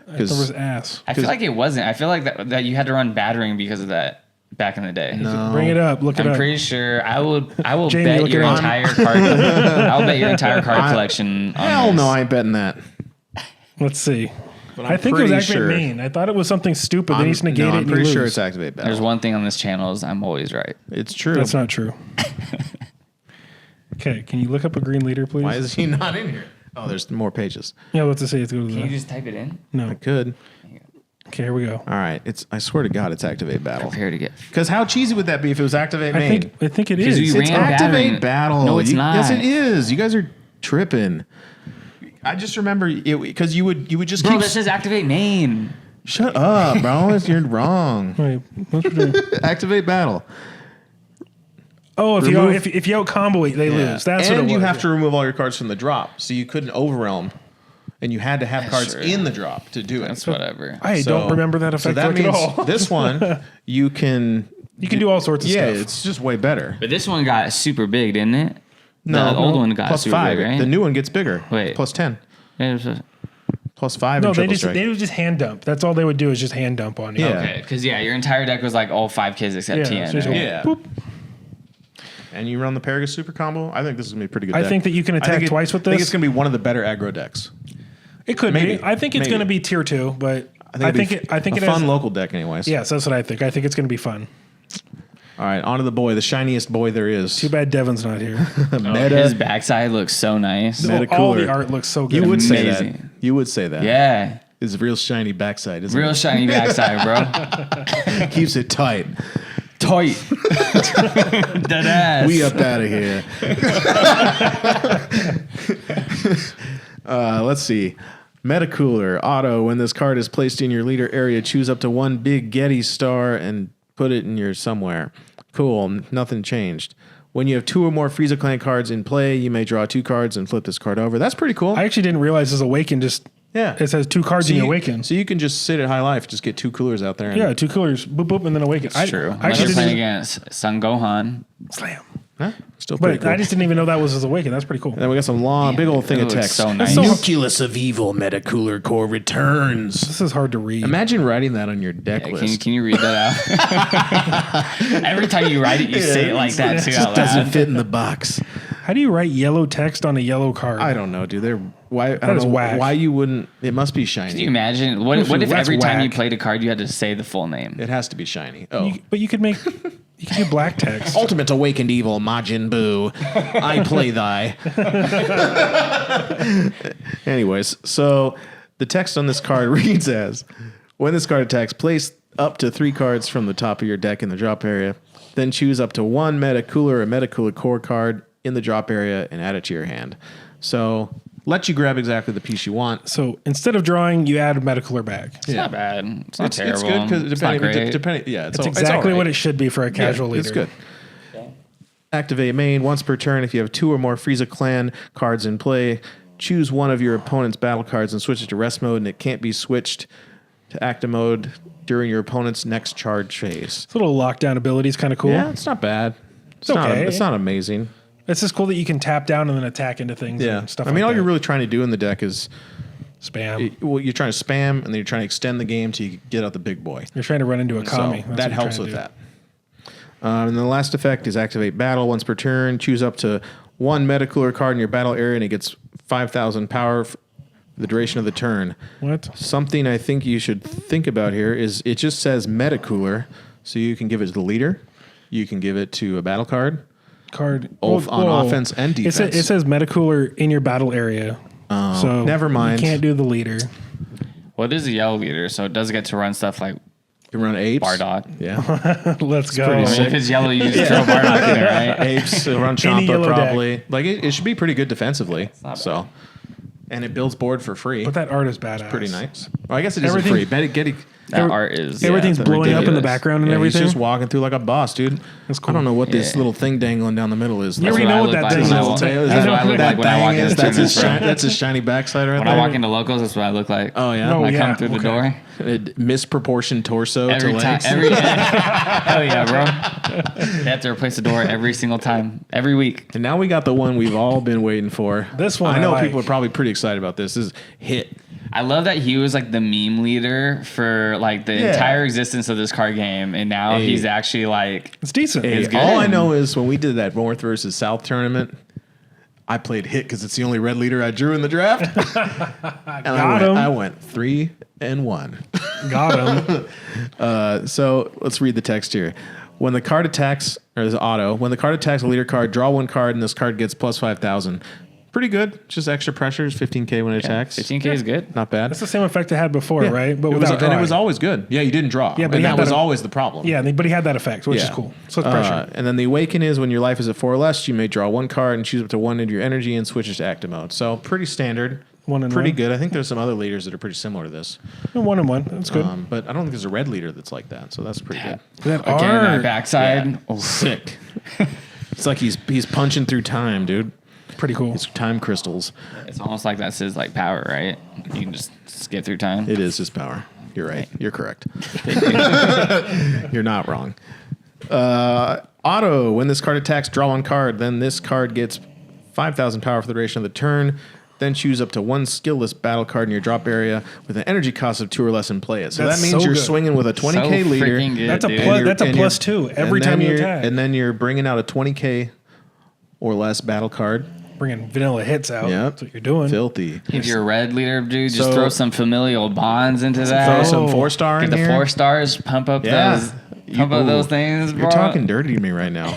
[SPEAKER 3] There was ass.
[SPEAKER 2] I feel like it wasn't. I feel like that you had to run battering because of that. back in the day.
[SPEAKER 1] No.
[SPEAKER 3] Bring it up. Look it
[SPEAKER 2] I'm
[SPEAKER 3] up.
[SPEAKER 2] pretty sure I will
[SPEAKER 3] Jamie,
[SPEAKER 2] bet
[SPEAKER 3] look
[SPEAKER 2] your
[SPEAKER 3] it up.
[SPEAKER 2] entire card. I'll bet your entire card collection. On
[SPEAKER 1] Hell
[SPEAKER 2] this.
[SPEAKER 1] no, I ain't betting that.
[SPEAKER 3] Let's see.
[SPEAKER 1] But
[SPEAKER 3] I think it was
[SPEAKER 1] pretty
[SPEAKER 3] Activate
[SPEAKER 1] sure.
[SPEAKER 3] Main. I thought it was something stupid. Then you just negate it.
[SPEAKER 1] I'm
[SPEAKER 3] and
[SPEAKER 1] pretty
[SPEAKER 3] you
[SPEAKER 1] sure
[SPEAKER 3] lose.
[SPEAKER 1] it's Activate Battle.
[SPEAKER 2] There's one thing on this channel is I'm always right.
[SPEAKER 1] It's true.
[SPEAKER 3] That's not true. Okay, can you look up a green leader, please?
[SPEAKER 1] Why is he not in here? Oh, there's more pages.
[SPEAKER 3] Yeah, let's just say it's go to
[SPEAKER 2] Can you
[SPEAKER 3] the.
[SPEAKER 2] just type it in?
[SPEAKER 3] No.
[SPEAKER 1] I could.
[SPEAKER 3] Okay, here we go.
[SPEAKER 1] All right. I swear to God, it's Activate Battle.
[SPEAKER 2] Prepare to get.
[SPEAKER 1] Because how cheesy would that be if it was Activate Main?
[SPEAKER 3] I think it
[SPEAKER 2] Because
[SPEAKER 3] is.
[SPEAKER 2] we
[SPEAKER 1] It's
[SPEAKER 2] ran
[SPEAKER 1] Activate
[SPEAKER 2] battering.
[SPEAKER 1] Battle.
[SPEAKER 2] No, it's not.
[SPEAKER 1] Yes, it is. You guys are tripping. I just remember because you would just
[SPEAKER 2] Bro,
[SPEAKER 1] keep.
[SPEAKER 2] this is Activate Main.
[SPEAKER 1] Shut up, bro. You're wrong.
[SPEAKER 3] Wait, what's it doing?
[SPEAKER 1] Activate Battle.
[SPEAKER 3] Oh, if
[SPEAKER 1] Remove-
[SPEAKER 3] you out combo it, they lose. That's what it
[SPEAKER 1] and
[SPEAKER 3] was.
[SPEAKER 1] you have to remove all your cards from the drop, so you couldn't overwhelm, and you had to have cards
[SPEAKER 2] true.
[SPEAKER 1] in the drop to do it.
[SPEAKER 2] That's whatever.
[SPEAKER 3] I don't remember that effect
[SPEAKER 1] So that
[SPEAKER 3] like
[SPEAKER 1] means
[SPEAKER 3] at all.
[SPEAKER 1] this one you can.
[SPEAKER 3] You can do all sorts of
[SPEAKER 1] Yeah,
[SPEAKER 3] stuff.
[SPEAKER 1] it's just way better.
[SPEAKER 2] But this one got super big, didn't it?
[SPEAKER 1] No,
[SPEAKER 2] the old one got
[SPEAKER 1] plus
[SPEAKER 2] super
[SPEAKER 1] 5.
[SPEAKER 2] big, right?
[SPEAKER 1] The new one gets bigger.
[SPEAKER 2] Wait.
[SPEAKER 1] Plus 10.
[SPEAKER 2] Yeah, it was a-
[SPEAKER 1] Plus 5
[SPEAKER 3] No,
[SPEAKER 1] and
[SPEAKER 3] they
[SPEAKER 1] triple
[SPEAKER 3] just
[SPEAKER 1] strike.
[SPEAKER 3] they would just hand dump. That's all they would do is just hand dump on you.
[SPEAKER 1] Yeah.
[SPEAKER 2] Okay, because your entire deck was like all 5 kids except
[SPEAKER 3] Yeah,
[SPEAKER 2] TN.
[SPEAKER 3] so just
[SPEAKER 2] right?
[SPEAKER 3] go
[SPEAKER 1] Yeah.
[SPEAKER 3] boop.
[SPEAKER 1] And you run the Paragus Super Combo. I think this is gonna be a pretty good.
[SPEAKER 3] I
[SPEAKER 1] deck.
[SPEAKER 3] think that you can
[SPEAKER 1] I think
[SPEAKER 3] attack twice with
[SPEAKER 1] I think
[SPEAKER 3] this.
[SPEAKER 1] it's gonna be one of the better aggro decks.
[SPEAKER 3] It could
[SPEAKER 1] Maybe.
[SPEAKER 3] be. I think it's
[SPEAKER 1] Maybe.
[SPEAKER 3] going to be tier 2, but I think it
[SPEAKER 1] a fun local deck, anyways.
[SPEAKER 3] Yes, that's what I think. I think it's going to be fun.
[SPEAKER 1] All right, on to the boy, the shiniest boy there is.
[SPEAKER 3] Too bad Devin's not here.
[SPEAKER 2] His backside looks so nice.
[SPEAKER 1] Meta
[SPEAKER 3] All
[SPEAKER 1] cooler.
[SPEAKER 3] the art looks so good.
[SPEAKER 1] You would say
[SPEAKER 2] Amazing.
[SPEAKER 1] that. You would say that.
[SPEAKER 2] Yeah.
[SPEAKER 1] It's a real shiny backside, isn't
[SPEAKER 2] Real
[SPEAKER 1] it?
[SPEAKER 2] shiny backside, bro.
[SPEAKER 1] Keeps it tight.
[SPEAKER 2] Tight. Dead ass.
[SPEAKER 1] We up out of here. Let's see. Metacooler auto. When this card is placed in your leader area, choose up to one big Getty star and put it in your somewhere. Cool. Nothing changed. When you have 2 or more Frieza Clan cards in play, you may draw 2 cards and flip this card over. That's pretty cool.
[SPEAKER 3] I actually didn't realize this Awaken just
[SPEAKER 1] Yeah.
[SPEAKER 3] it says 2 cards in your Awaken.
[SPEAKER 1] So you can just sit at high life, just get 2 coolers out there. And,
[SPEAKER 3] Yeah, 2 coolers, boop boop, and then Awaken.
[SPEAKER 2] It's true.
[SPEAKER 3] I
[SPEAKER 2] Unless
[SPEAKER 3] actually
[SPEAKER 2] you're playing
[SPEAKER 3] didn't
[SPEAKER 2] against Son Gohan.
[SPEAKER 3] slam.
[SPEAKER 1] Huh? Still pretty
[SPEAKER 3] But
[SPEAKER 1] cool.
[SPEAKER 3] I just didn't even know that was his Awaken. That's pretty cool.
[SPEAKER 1] And then we got some long, big old thing
[SPEAKER 2] It
[SPEAKER 1] of
[SPEAKER 2] looks
[SPEAKER 1] text.
[SPEAKER 2] so nice.
[SPEAKER 3] so-
[SPEAKER 1] Nucleus of Evil Metacooler Core returns.
[SPEAKER 3] This is hard to read.
[SPEAKER 1] Imagine writing that on your deck
[SPEAKER 2] Yeah,
[SPEAKER 1] list.
[SPEAKER 2] can you read that out? Every time you write it, you say it like that too out
[SPEAKER 1] Doesn't
[SPEAKER 2] loud.
[SPEAKER 1] fit in the box.
[SPEAKER 3] How do you write yellow text on a yellow card?
[SPEAKER 1] I don't know, dude. I don't
[SPEAKER 3] is
[SPEAKER 1] know
[SPEAKER 3] whack.
[SPEAKER 1] why you wouldn't. It must be shiny.
[SPEAKER 2] Can you imagine? What if
[SPEAKER 3] That's
[SPEAKER 2] every time you
[SPEAKER 3] whack.
[SPEAKER 2] played a card, you had to say the full name?
[SPEAKER 1] It has to be shiny. Oh.
[SPEAKER 3] But you could make you could do black text.
[SPEAKER 1] Ultimate Awakened Evil, Majin Buu. I play thy. Anyways, so the text on this card reads as: when this card attacks, place up to 3 cards from the top of your deck in the drop area. Then choose up to 1 Metacooler or Metacooler Core card in the drop area and add it to your hand. So let you grab exactly the piece you want.
[SPEAKER 3] So instead of drawing, you add a Metacooler back.
[SPEAKER 2] It's not bad. It's not terrible.
[SPEAKER 1] It's good because
[SPEAKER 2] It's not great.
[SPEAKER 1] depending. Yeah,
[SPEAKER 3] It's exactly what it should be for a casual leader.
[SPEAKER 1] It's good. Activate main once per turn. If you have 2 or more Frieza Clan cards in play, choose one of your opponent's battle cards and switch it to rest mode, and it can't be switched to active mode during your opponent's next charge phase.
[SPEAKER 3] This little lockdown ability is kind of cool.
[SPEAKER 1] Yeah, it's not bad. It's
[SPEAKER 3] okay.
[SPEAKER 1] It's not amazing.
[SPEAKER 3] It's just cool that you can tap down and then attack into things
[SPEAKER 1] Yeah,
[SPEAKER 3] and stuff
[SPEAKER 1] I mean,
[SPEAKER 3] like
[SPEAKER 1] all
[SPEAKER 3] that.
[SPEAKER 1] you're really trying to do in the deck is
[SPEAKER 3] Spam.
[SPEAKER 1] you're trying to spam, and then you're trying to extend the game till you get out the big boy.
[SPEAKER 3] You're trying to run into a
[SPEAKER 1] So
[SPEAKER 3] Kami. That's
[SPEAKER 1] that
[SPEAKER 3] what you're
[SPEAKER 1] helps
[SPEAKER 3] trying
[SPEAKER 1] with
[SPEAKER 3] to do.
[SPEAKER 1] that. And then the last effect is activate battle once per turn. Choose up to 1 Metacooler card in your battle area, and it gets 5,000 power for the duration of the turn.
[SPEAKER 3] What?
[SPEAKER 1] Something I think you should think about here is it just says Metacooler, so you can give it to the leader, you can give it to a battle card,
[SPEAKER 3] Card.
[SPEAKER 1] both on
[SPEAKER 3] Whoa.
[SPEAKER 1] offense and defense.
[SPEAKER 3] It says Metacooler in your battle area. So
[SPEAKER 1] never mind.
[SPEAKER 3] You can't do the leader.
[SPEAKER 2] Well, it is a yellow leader, so it does get to run stuff like
[SPEAKER 1] You can run apes.
[SPEAKER 2] Bardock.
[SPEAKER 1] Yeah.
[SPEAKER 3] Let's go.
[SPEAKER 1] pretty
[SPEAKER 2] I mean, if it's yellow, you just throw Bardock in there, right?
[SPEAKER 1] Apes, run
[SPEAKER 3] Any
[SPEAKER 1] Champa
[SPEAKER 3] yellow deck.
[SPEAKER 1] probably. Like it should be pretty good defensively.
[SPEAKER 2] not
[SPEAKER 1] So, and it builds board for free.
[SPEAKER 3] But that art is badass.
[SPEAKER 1] Pretty nice. Well, I guess it isn't
[SPEAKER 3] Everything-
[SPEAKER 1] free. Getty,
[SPEAKER 2] That art is
[SPEAKER 3] Everything's
[SPEAKER 1] Yeah,
[SPEAKER 3] blowing up in the
[SPEAKER 2] ridiculous.
[SPEAKER 3] background and
[SPEAKER 1] yeah,
[SPEAKER 3] everything.
[SPEAKER 1] he's just walking through like a boss, dude.
[SPEAKER 3] That's cool.
[SPEAKER 1] I don't know what this
[SPEAKER 2] Yeah.
[SPEAKER 1] little thing dangling down the middle is.
[SPEAKER 3] You
[SPEAKER 1] though.
[SPEAKER 3] already
[SPEAKER 2] what
[SPEAKER 3] know
[SPEAKER 2] I
[SPEAKER 3] what
[SPEAKER 2] look
[SPEAKER 3] that
[SPEAKER 2] like
[SPEAKER 3] thing
[SPEAKER 2] when I
[SPEAKER 3] is.
[SPEAKER 2] walk-
[SPEAKER 3] That's
[SPEAKER 2] That's what I look like when I walk into
[SPEAKER 1] That's his
[SPEAKER 2] tournaments, bro.
[SPEAKER 1] that's his shiny backside right
[SPEAKER 2] When
[SPEAKER 1] there.
[SPEAKER 2] I walk into locals, that's what I look like.
[SPEAKER 1] Oh yeah.
[SPEAKER 3] No,
[SPEAKER 2] When I
[SPEAKER 3] yeah,
[SPEAKER 2] come through the
[SPEAKER 3] okay.
[SPEAKER 2] door.
[SPEAKER 1] Misproportioned torso
[SPEAKER 2] Every
[SPEAKER 1] to
[SPEAKER 2] time,
[SPEAKER 1] legs.
[SPEAKER 2] hell yeah, bro! They have to replace the door every single time, every week.
[SPEAKER 1] And now we got the one we've all been waiting for.
[SPEAKER 3] This one
[SPEAKER 1] I know
[SPEAKER 3] I like.
[SPEAKER 1] people are probably pretty excited about this. This is Hit.
[SPEAKER 2] I love that he was like the meme leader for like the entire existence of this card game, and now he's actually like
[SPEAKER 3] It's decent.
[SPEAKER 1] Hey,
[SPEAKER 2] It's good.
[SPEAKER 1] all I know is when we did that North versus South tournament, I played hit because it's the only red leader I drew in the draft. And I went 3-1.
[SPEAKER 3] Got him.
[SPEAKER 1] So let's read the text here. When the card attacks, or this auto, when the card attacks a leader card, draw one card, and this card gets plus 5,000. Pretty good. Just extra pressures, 15K when it attacks.
[SPEAKER 2] 15K is good.
[SPEAKER 1] Not bad.
[SPEAKER 3] That's the same effect it had before, right? But
[SPEAKER 1] and it was always good. Yeah, you didn't draw.
[SPEAKER 3] Yeah, but
[SPEAKER 1] and that was
[SPEAKER 3] that
[SPEAKER 1] always the problem.
[SPEAKER 3] Yeah, but he had that effect, which is cool. So it's pressure.
[SPEAKER 1] And then the Awaken is when your life is at 4 or less, you may draw one card and choose up to 1 into your energy and switches to active mode. So pretty standard. Pretty good. I think there's some other leaders that are pretty similar to this.
[SPEAKER 3] 1-1. That's good.
[SPEAKER 1] But I don't think there's a red leader that's like that. So that's pretty good.
[SPEAKER 2] Again, that backside.
[SPEAKER 1] Oh, sick. It's like he's punching through time, dude.
[SPEAKER 3] Pretty cool.
[SPEAKER 1] It's time crystals.
[SPEAKER 2] It's almost like that's his like power, right? You can just skip through time.
[SPEAKER 1] It is his power. You're right. You're correct. You're not wrong. Auto. When this card attacks, draw one card. Then this card gets 5,000 power for the duration of the turn. Then choose up to one skillless battle card in your drop area with an energy cost of 2 or less and play it. So
[SPEAKER 3] That's
[SPEAKER 1] that means
[SPEAKER 3] so
[SPEAKER 1] you're
[SPEAKER 3] good.
[SPEAKER 1] swinging with a 20K
[SPEAKER 2] So
[SPEAKER 1] leader.
[SPEAKER 2] freaking good,
[SPEAKER 3] That's a
[SPEAKER 2] dude.
[SPEAKER 3] plus. That's a
[SPEAKER 1] and
[SPEAKER 3] plus 2 every time you attack.
[SPEAKER 1] And then you're bringing out a 20K or less battle card.
[SPEAKER 3] Bringing vanilla hits out.
[SPEAKER 1] Yep.
[SPEAKER 3] That's what you're doing.
[SPEAKER 1] Filthy.
[SPEAKER 2] If you're a red leader, dude, just
[SPEAKER 1] So-
[SPEAKER 2] throw some familial bonds into that.
[SPEAKER 1] Throw some 4-star in
[SPEAKER 2] Get the
[SPEAKER 1] here.
[SPEAKER 2] 4 stars, pump up those those things, bro.
[SPEAKER 1] You're talking dirty to me right now.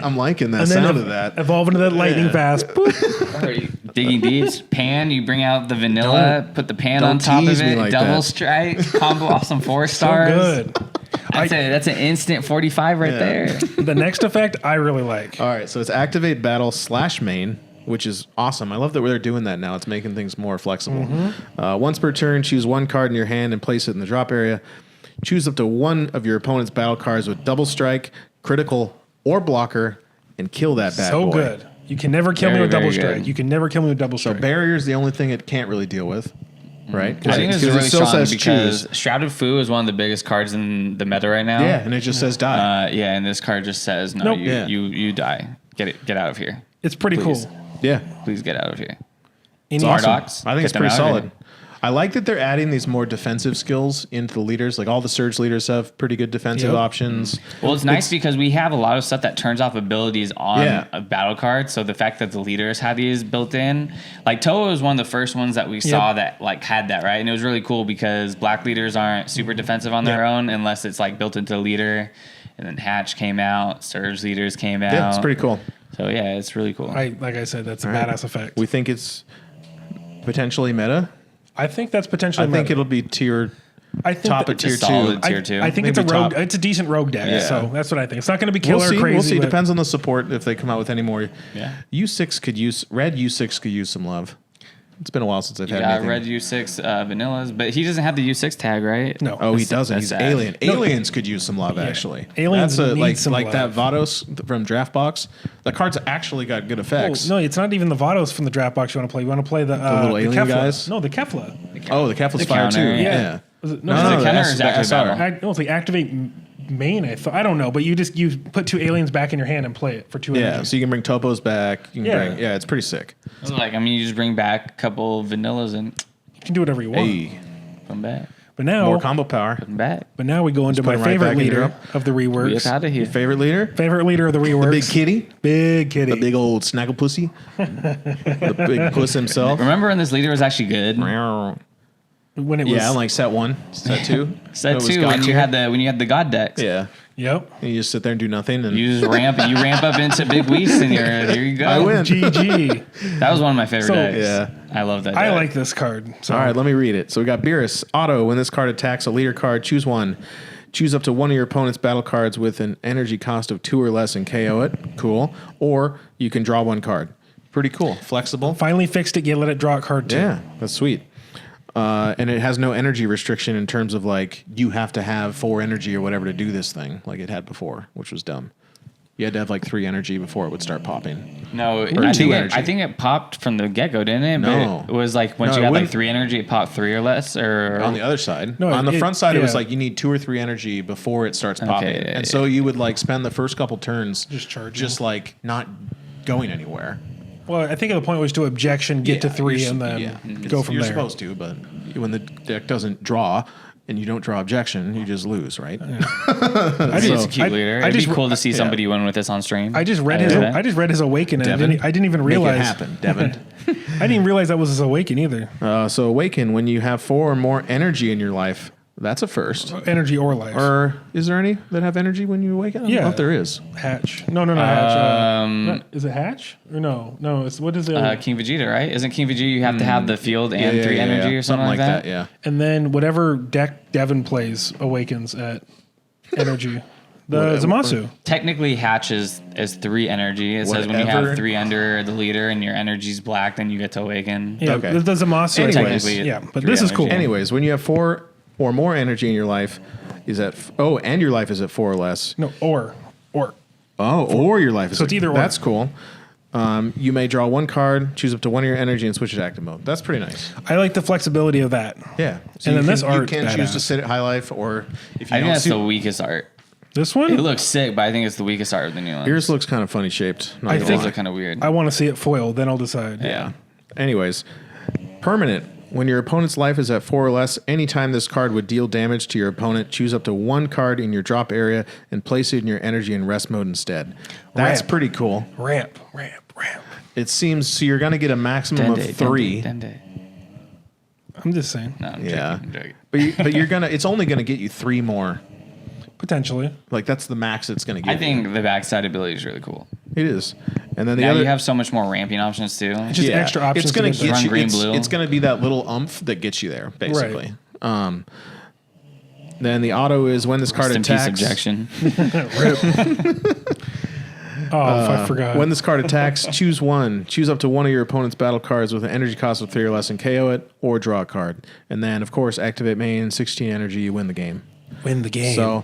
[SPEAKER 1] I'm liking that
[SPEAKER 3] And then
[SPEAKER 1] sound of that.
[SPEAKER 3] evolve into that lightning fast. Boop.
[SPEAKER 2] Digging deep, pan, you bring out the vanilla, put the pan on
[SPEAKER 1] don't
[SPEAKER 2] top of
[SPEAKER 1] tease me
[SPEAKER 2] it,
[SPEAKER 1] like
[SPEAKER 2] double
[SPEAKER 1] that.
[SPEAKER 2] strike, combo off some 4 stars.
[SPEAKER 3] Good.
[SPEAKER 2] That's an instant 45 right there.
[SPEAKER 3] The next effect I really like.
[SPEAKER 1] All right, so it's activate battle / main, which is awesome. I love that they're doing that now. It's making things more flexible. Once per turn, choose one card in your hand and place it in the drop area. Choose up to one of your opponent's battle cards with double strike, critical, or blocker, and kill that bad boy.
[SPEAKER 3] So good. You can never kill me
[SPEAKER 2] Very,
[SPEAKER 3] with double
[SPEAKER 2] very
[SPEAKER 3] strike.
[SPEAKER 2] good.
[SPEAKER 3] You can never kill me with double
[SPEAKER 1] So
[SPEAKER 3] strike.
[SPEAKER 1] barrier's the only thing it can't really deal with, right?
[SPEAKER 2] I think this is
[SPEAKER 1] it
[SPEAKER 2] really
[SPEAKER 1] still
[SPEAKER 2] strong
[SPEAKER 1] says
[SPEAKER 2] because
[SPEAKER 1] choose.
[SPEAKER 2] Shrouded Fu is one of the biggest cards in the meta right now.
[SPEAKER 1] Yeah, and it just says die.
[SPEAKER 2] Yeah, and this card just says no.
[SPEAKER 3] Nope.
[SPEAKER 2] You die. Get out of here.
[SPEAKER 3] It's pretty
[SPEAKER 2] Please.
[SPEAKER 3] cool.
[SPEAKER 1] Yeah,
[SPEAKER 2] Please get out of here.
[SPEAKER 3] Any
[SPEAKER 1] awesome.
[SPEAKER 2] Bardox,
[SPEAKER 1] I think
[SPEAKER 2] get
[SPEAKER 1] it's
[SPEAKER 2] them
[SPEAKER 1] pretty
[SPEAKER 2] out of
[SPEAKER 1] solid.
[SPEAKER 2] here.
[SPEAKER 1] I like that they're adding these more defensive skills into the leaders. Like all the surge leaders have pretty good defensive
[SPEAKER 3] Yep.
[SPEAKER 1] options.
[SPEAKER 2] Well, it's nice because we have a lot of stuff that turns off abilities on
[SPEAKER 1] Yeah.
[SPEAKER 2] a battle card. So the fact that the leaders had these built in, like Toa was one of the first ones that we saw that like had that, right? And it was really cool because black leaders aren't super defensive on their own unless it's like built into the leader. And then Hatch came out, surge leaders came out.
[SPEAKER 1] Yeah, it's pretty cool.
[SPEAKER 2] So yeah, it's really cool.
[SPEAKER 3] Like I said, that's a
[SPEAKER 1] right.
[SPEAKER 3] badass effect.
[SPEAKER 1] We think it's potentially meta.
[SPEAKER 3] I think that's potentially.
[SPEAKER 1] I think
[SPEAKER 3] meta.
[SPEAKER 1] it'll be tier
[SPEAKER 3] I think
[SPEAKER 1] top
[SPEAKER 3] that-
[SPEAKER 1] of tier
[SPEAKER 2] It's a solid
[SPEAKER 1] 2.
[SPEAKER 2] tier 2.
[SPEAKER 3] I think it's a
[SPEAKER 1] Maybe
[SPEAKER 3] rogue.
[SPEAKER 1] top.
[SPEAKER 3] It's a decent rogue deck.
[SPEAKER 2] Yeah.
[SPEAKER 3] So that's what I think. It's not going to be killer
[SPEAKER 1] We'll see.
[SPEAKER 3] crazy.
[SPEAKER 1] We'll see.
[SPEAKER 3] but
[SPEAKER 1] Depends on the support if they come out with any more.
[SPEAKER 2] Yeah.
[SPEAKER 1] U6 could use red. U6 could use some love. It's been a while since I've had
[SPEAKER 2] Yeah,
[SPEAKER 1] anything.
[SPEAKER 2] red U6 vanillas, but he doesn't have the U6 tag, right?
[SPEAKER 3] No.
[SPEAKER 1] Oh, he
[SPEAKER 2] That's-
[SPEAKER 1] doesn't.
[SPEAKER 2] that's
[SPEAKER 1] He's
[SPEAKER 2] sad.
[SPEAKER 1] alien. Aliens could use some love, actually.
[SPEAKER 3] Aliens
[SPEAKER 1] That's
[SPEAKER 3] need some
[SPEAKER 1] like that
[SPEAKER 3] love.
[SPEAKER 1] Vados from Draftbox. The card's actually got good
[SPEAKER 3] Oh,
[SPEAKER 1] effects.
[SPEAKER 3] no, it's not even the Vados from the draft box you want to play. You want to play the
[SPEAKER 1] little alien
[SPEAKER 3] Kefla.
[SPEAKER 1] guys?
[SPEAKER 3] No, the Kefla.
[SPEAKER 1] Oh, the Kefla's
[SPEAKER 2] The
[SPEAKER 1] fire too.
[SPEAKER 2] counter,
[SPEAKER 1] Yeah.
[SPEAKER 3] Was it,
[SPEAKER 1] No,
[SPEAKER 2] Is it
[SPEAKER 1] no,
[SPEAKER 2] counter or
[SPEAKER 1] that's
[SPEAKER 2] is
[SPEAKER 1] the
[SPEAKER 2] it active
[SPEAKER 1] SR.
[SPEAKER 2] battle?
[SPEAKER 3] no, it's like activate main. I don't know, but you put 2 aliens back in your hand and play it for 2
[SPEAKER 1] Yeah,
[SPEAKER 3] energy.
[SPEAKER 1] so you can bring Topos back. You can
[SPEAKER 3] Yeah.
[SPEAKER 1] bring, it's pretty sick.
[SPEAKER 2] Like, I mean, you just bring back a couple vanillas and
[SPEAKER 3] You can do whatever you want.
[SPEAKER 1] Hey,
[SPEAKER 2] put them back.
[SPEAKER 3] But now,
[SPEAKER 1] more combo power.
[SPEAKER 2] Put them back.
[SPEAKER 3] we go into
[SPEAKER 1] put
[SPEAKER 3] my
[SPEAKER 1] 'em right
[SPEAKER 3] favorite
[SPEAKER 1] back in
[SPEAKER 3] leader
[SPEAKER 1] Europe.
[SPEAKER 3] of the
[SPEAKER 2] Get
[SPEAKER 3] reworks.
[SPEAKER 2] out of here.
[SPEAKER 1] Favorite leader?
[SPEAKER 3] Favorite leader of the reworks.
[SPEAKER 1] Big kitty?
[SPEAKER 3] Big kitty.
[SPEAKER 1] The big old snaggle pussy? The big puss himself?
[SPEAKER 2] Remember when this leader was actually good?
[SPEAKER 3] When it was.
[SPEAKER 1] Yeah, like set 1, set 2.
[SPEAKER 2] Set
[SPEAKER 1] It was
[SPEAKER 2] 2
[SPEAKER 1] God
[SPEAKER 2] when you
[SPEAKER 1] tier.
[SPEAKER 2] had the god decks.
[SPEAKER 1] Yeah.
[SPEAKER 3] Yep.
[SPEAKER 1] And you just sit there and do nothing. And
[SPEAKER 2] You just ramp up into Big Weast and here you go.
[SPEAKER 1] I win.
[SPEAKER 3] GG.
[SPEAKER 2] That was one of my favorite
[SPEAKER 3] So-
[SPEAKER 2] decks.
[SPEAKER 1] Yeah.
[SPEAKER 2] I love that
[SPEAKER 3] I
[SPEAKER 2] deck.
[SPEAKER 3] like this card. So
[SPEAKER 1] All right, let me read it. So we got Beerus. Auto, when this card attacks a leader card, choose one. Choose up to one of your opponent's battle cards with an energy cost of 2 or less and KO it. Cool. Or you can draw one card. Pretty cool. Flexible.
[SPEAKER 3] finally fixed it. You let it draw a card too.
[SPEAKER 1] Yeah, that's sweet. And it has no energy restriction in terms of like you have to have 4 energy or whatever to do this thing like it had before, which was dumb. You had to have like 3 energy before it would start popping.
[SPEAKER 2] No,
[SPEAKER 1] Or
[SPEAKER 2] I
[SPEAKER 1] 2
[SPEAKER 2] think
[SPEAKER 1] energy.
[SPEAKER 2] it popped from the get go, didn't it?
[SPEAKER 1] No.
[SPEAKER 2] But it was like once
[SPEAKER 1] No,
[SPEAKER 2] you
[SPEAKER 1] it
[SPEAKER 2] got like
[SPEAKER 1] wouldn't.
[SPEAKER 2] 3 energy, it popped 3 or less. Or
[SPEAKER 1] On the other side,
[SPEAKER 3] No,
[SPEAKER 1] on the
[SPEAKER 3] it-
[SPEAKER 1] front side, it was
[SPEAKER 3] yeah.
[SPEAKER 1] like you need 2 or 3 energy before it starts popping,
[SPEAKER 2] yeah,
[SPEAKER 1] and
[SPEAKER 2] yeah.
[SPEAKER 1] so you would like spend the first couple turns
[SPEAKER 3] Just charging.
[SPEAKER 1] just like not going anywhere.
[SPEAKER 3] Well, I think the point was to objection, get to 3, and then go from
[SPEAKER 1] you're
[SPEAKER 3] there.
[SPEAKER 1] You're supposed to, but when the deck doesn't draw and you don't draw objection, you just lose, right?
[SPEAKER 2] I think it's a cute leader. It'd be cool to see somebody win with this on stream.
[SPEAKER 3] I just read his Awaken, and I didn't even realize.
[SPEAKER 1] Make it happen, Devin.
[SPEAKER 3] I didn't even realize that was his Awaken either.
[SPEAKER 1] So Awaken, when you have 4 or more energy in your life, that's a first.
[SPEAKER 3] Energy or life.
[SPEAKER 1] Or is there any that have energy when you awaken? I don't know if there is.
[SPEAKER 3] Hatch. No, Hatch. Is it Hatch? Or no? No, it's what is it?
[SPEAKER 2] King Vegeta, right? Isn't King Vegeta you have to have the field and 3 energy or something like that?
[SPEAKER 1] Yeah.
[SPEAKER 3] And then whatever deck Devin plays awakens at energy. The Zamasu.
[SPEAKER 2] Technically, Hatch is 3 energy. It says when you have 3 under the leader and your energy's black, then you get to awaken.
[SPEAKER 3] Yeah,
[SPEAKER 1] okay.
[SPEAKER 3] The Zamasu.
[SPEAKER 2] Technically,
[SPEAKER 3] but this is cool.
[SPEAKER 1] Anyways, when you have 4 or more energy in your life, and your life is at 4 or less.
[SPEAKER 3] No, or.
[SPEAKER 1] Or your life is.
[SPEAKER 3] So it's either or.
[SPEAKER 1] That's cool. You may draw 1 card, choose up to 1 of your energy, and switch it to active mode. That's pretty nice.
[SPEAKER 3] I like the flexibility of that.
[SPEAKER 1] Yeah. So
[SPEAKER 3] and then this art,
[SPEAKER 1] you can choose to sit at high life, or if you
[SPEAKER 2] I think
[SPEAKER 1] don't
[SPEAKER 2] that's the weakest art.
[SPEAKER 3] This one?
[SPEAKER 2] It looks sick, but I think it's the weakest art of the new one.
[SPEAKER 1] Yours looks kind of funny shaped.
[SPEAKER 3] I think
[SPEAKER 2] those are kind of weird.
[SPEAKER 3] I want to see it foiled, then I'll decide.
[SPEAKER 1] Yeah. Anyways, permanent. When your opponent's life is at 4 or less, anytime this card would deal damage to your opponent, choose up to 1 card in your drop area and place it in your energy and rest mode instead. That's pretty cool.
[SPEAKER 3] Ramp.
[SPEAKER 1] It seems so you're going to get a maximum of 3.
[SPEAKER 2] Dende.
[SPEAKER 3] I'm just saying.
[SPEAKER 2] No, I'm joking.
[SPEAKER 1] But you're gonna. It's only going to get you 3 more.
[SPEAKER 3] Potentially.
[SPEAKER 1] Like that's the max it's going to get.
[SPEAKER 2] I think the backside ability is really cool.
[SPEAKER 1] It is. And then
[SPEAKER 2] you have so much more ramping options too.
[SPEAKER 3] Just extra options.
[SPEAKER 1] It's going to get you.
[SPEAKER 2] Green, blue.
[SPEAKER 1] It's going to be that little umph that gets you there, basically. Right. Then the auto is when this card attacks.
[SPEAKER 2] Objection.
[SPEAKER 3] I forgot.
[SPEAKER 1] When this card attacks, choose 1. Choose up to 1 of your opponent's battle cards with an energy cost of 3 or less and KO it, or draw a card. And then, of course, activate main, 16 energy, you win the game. So,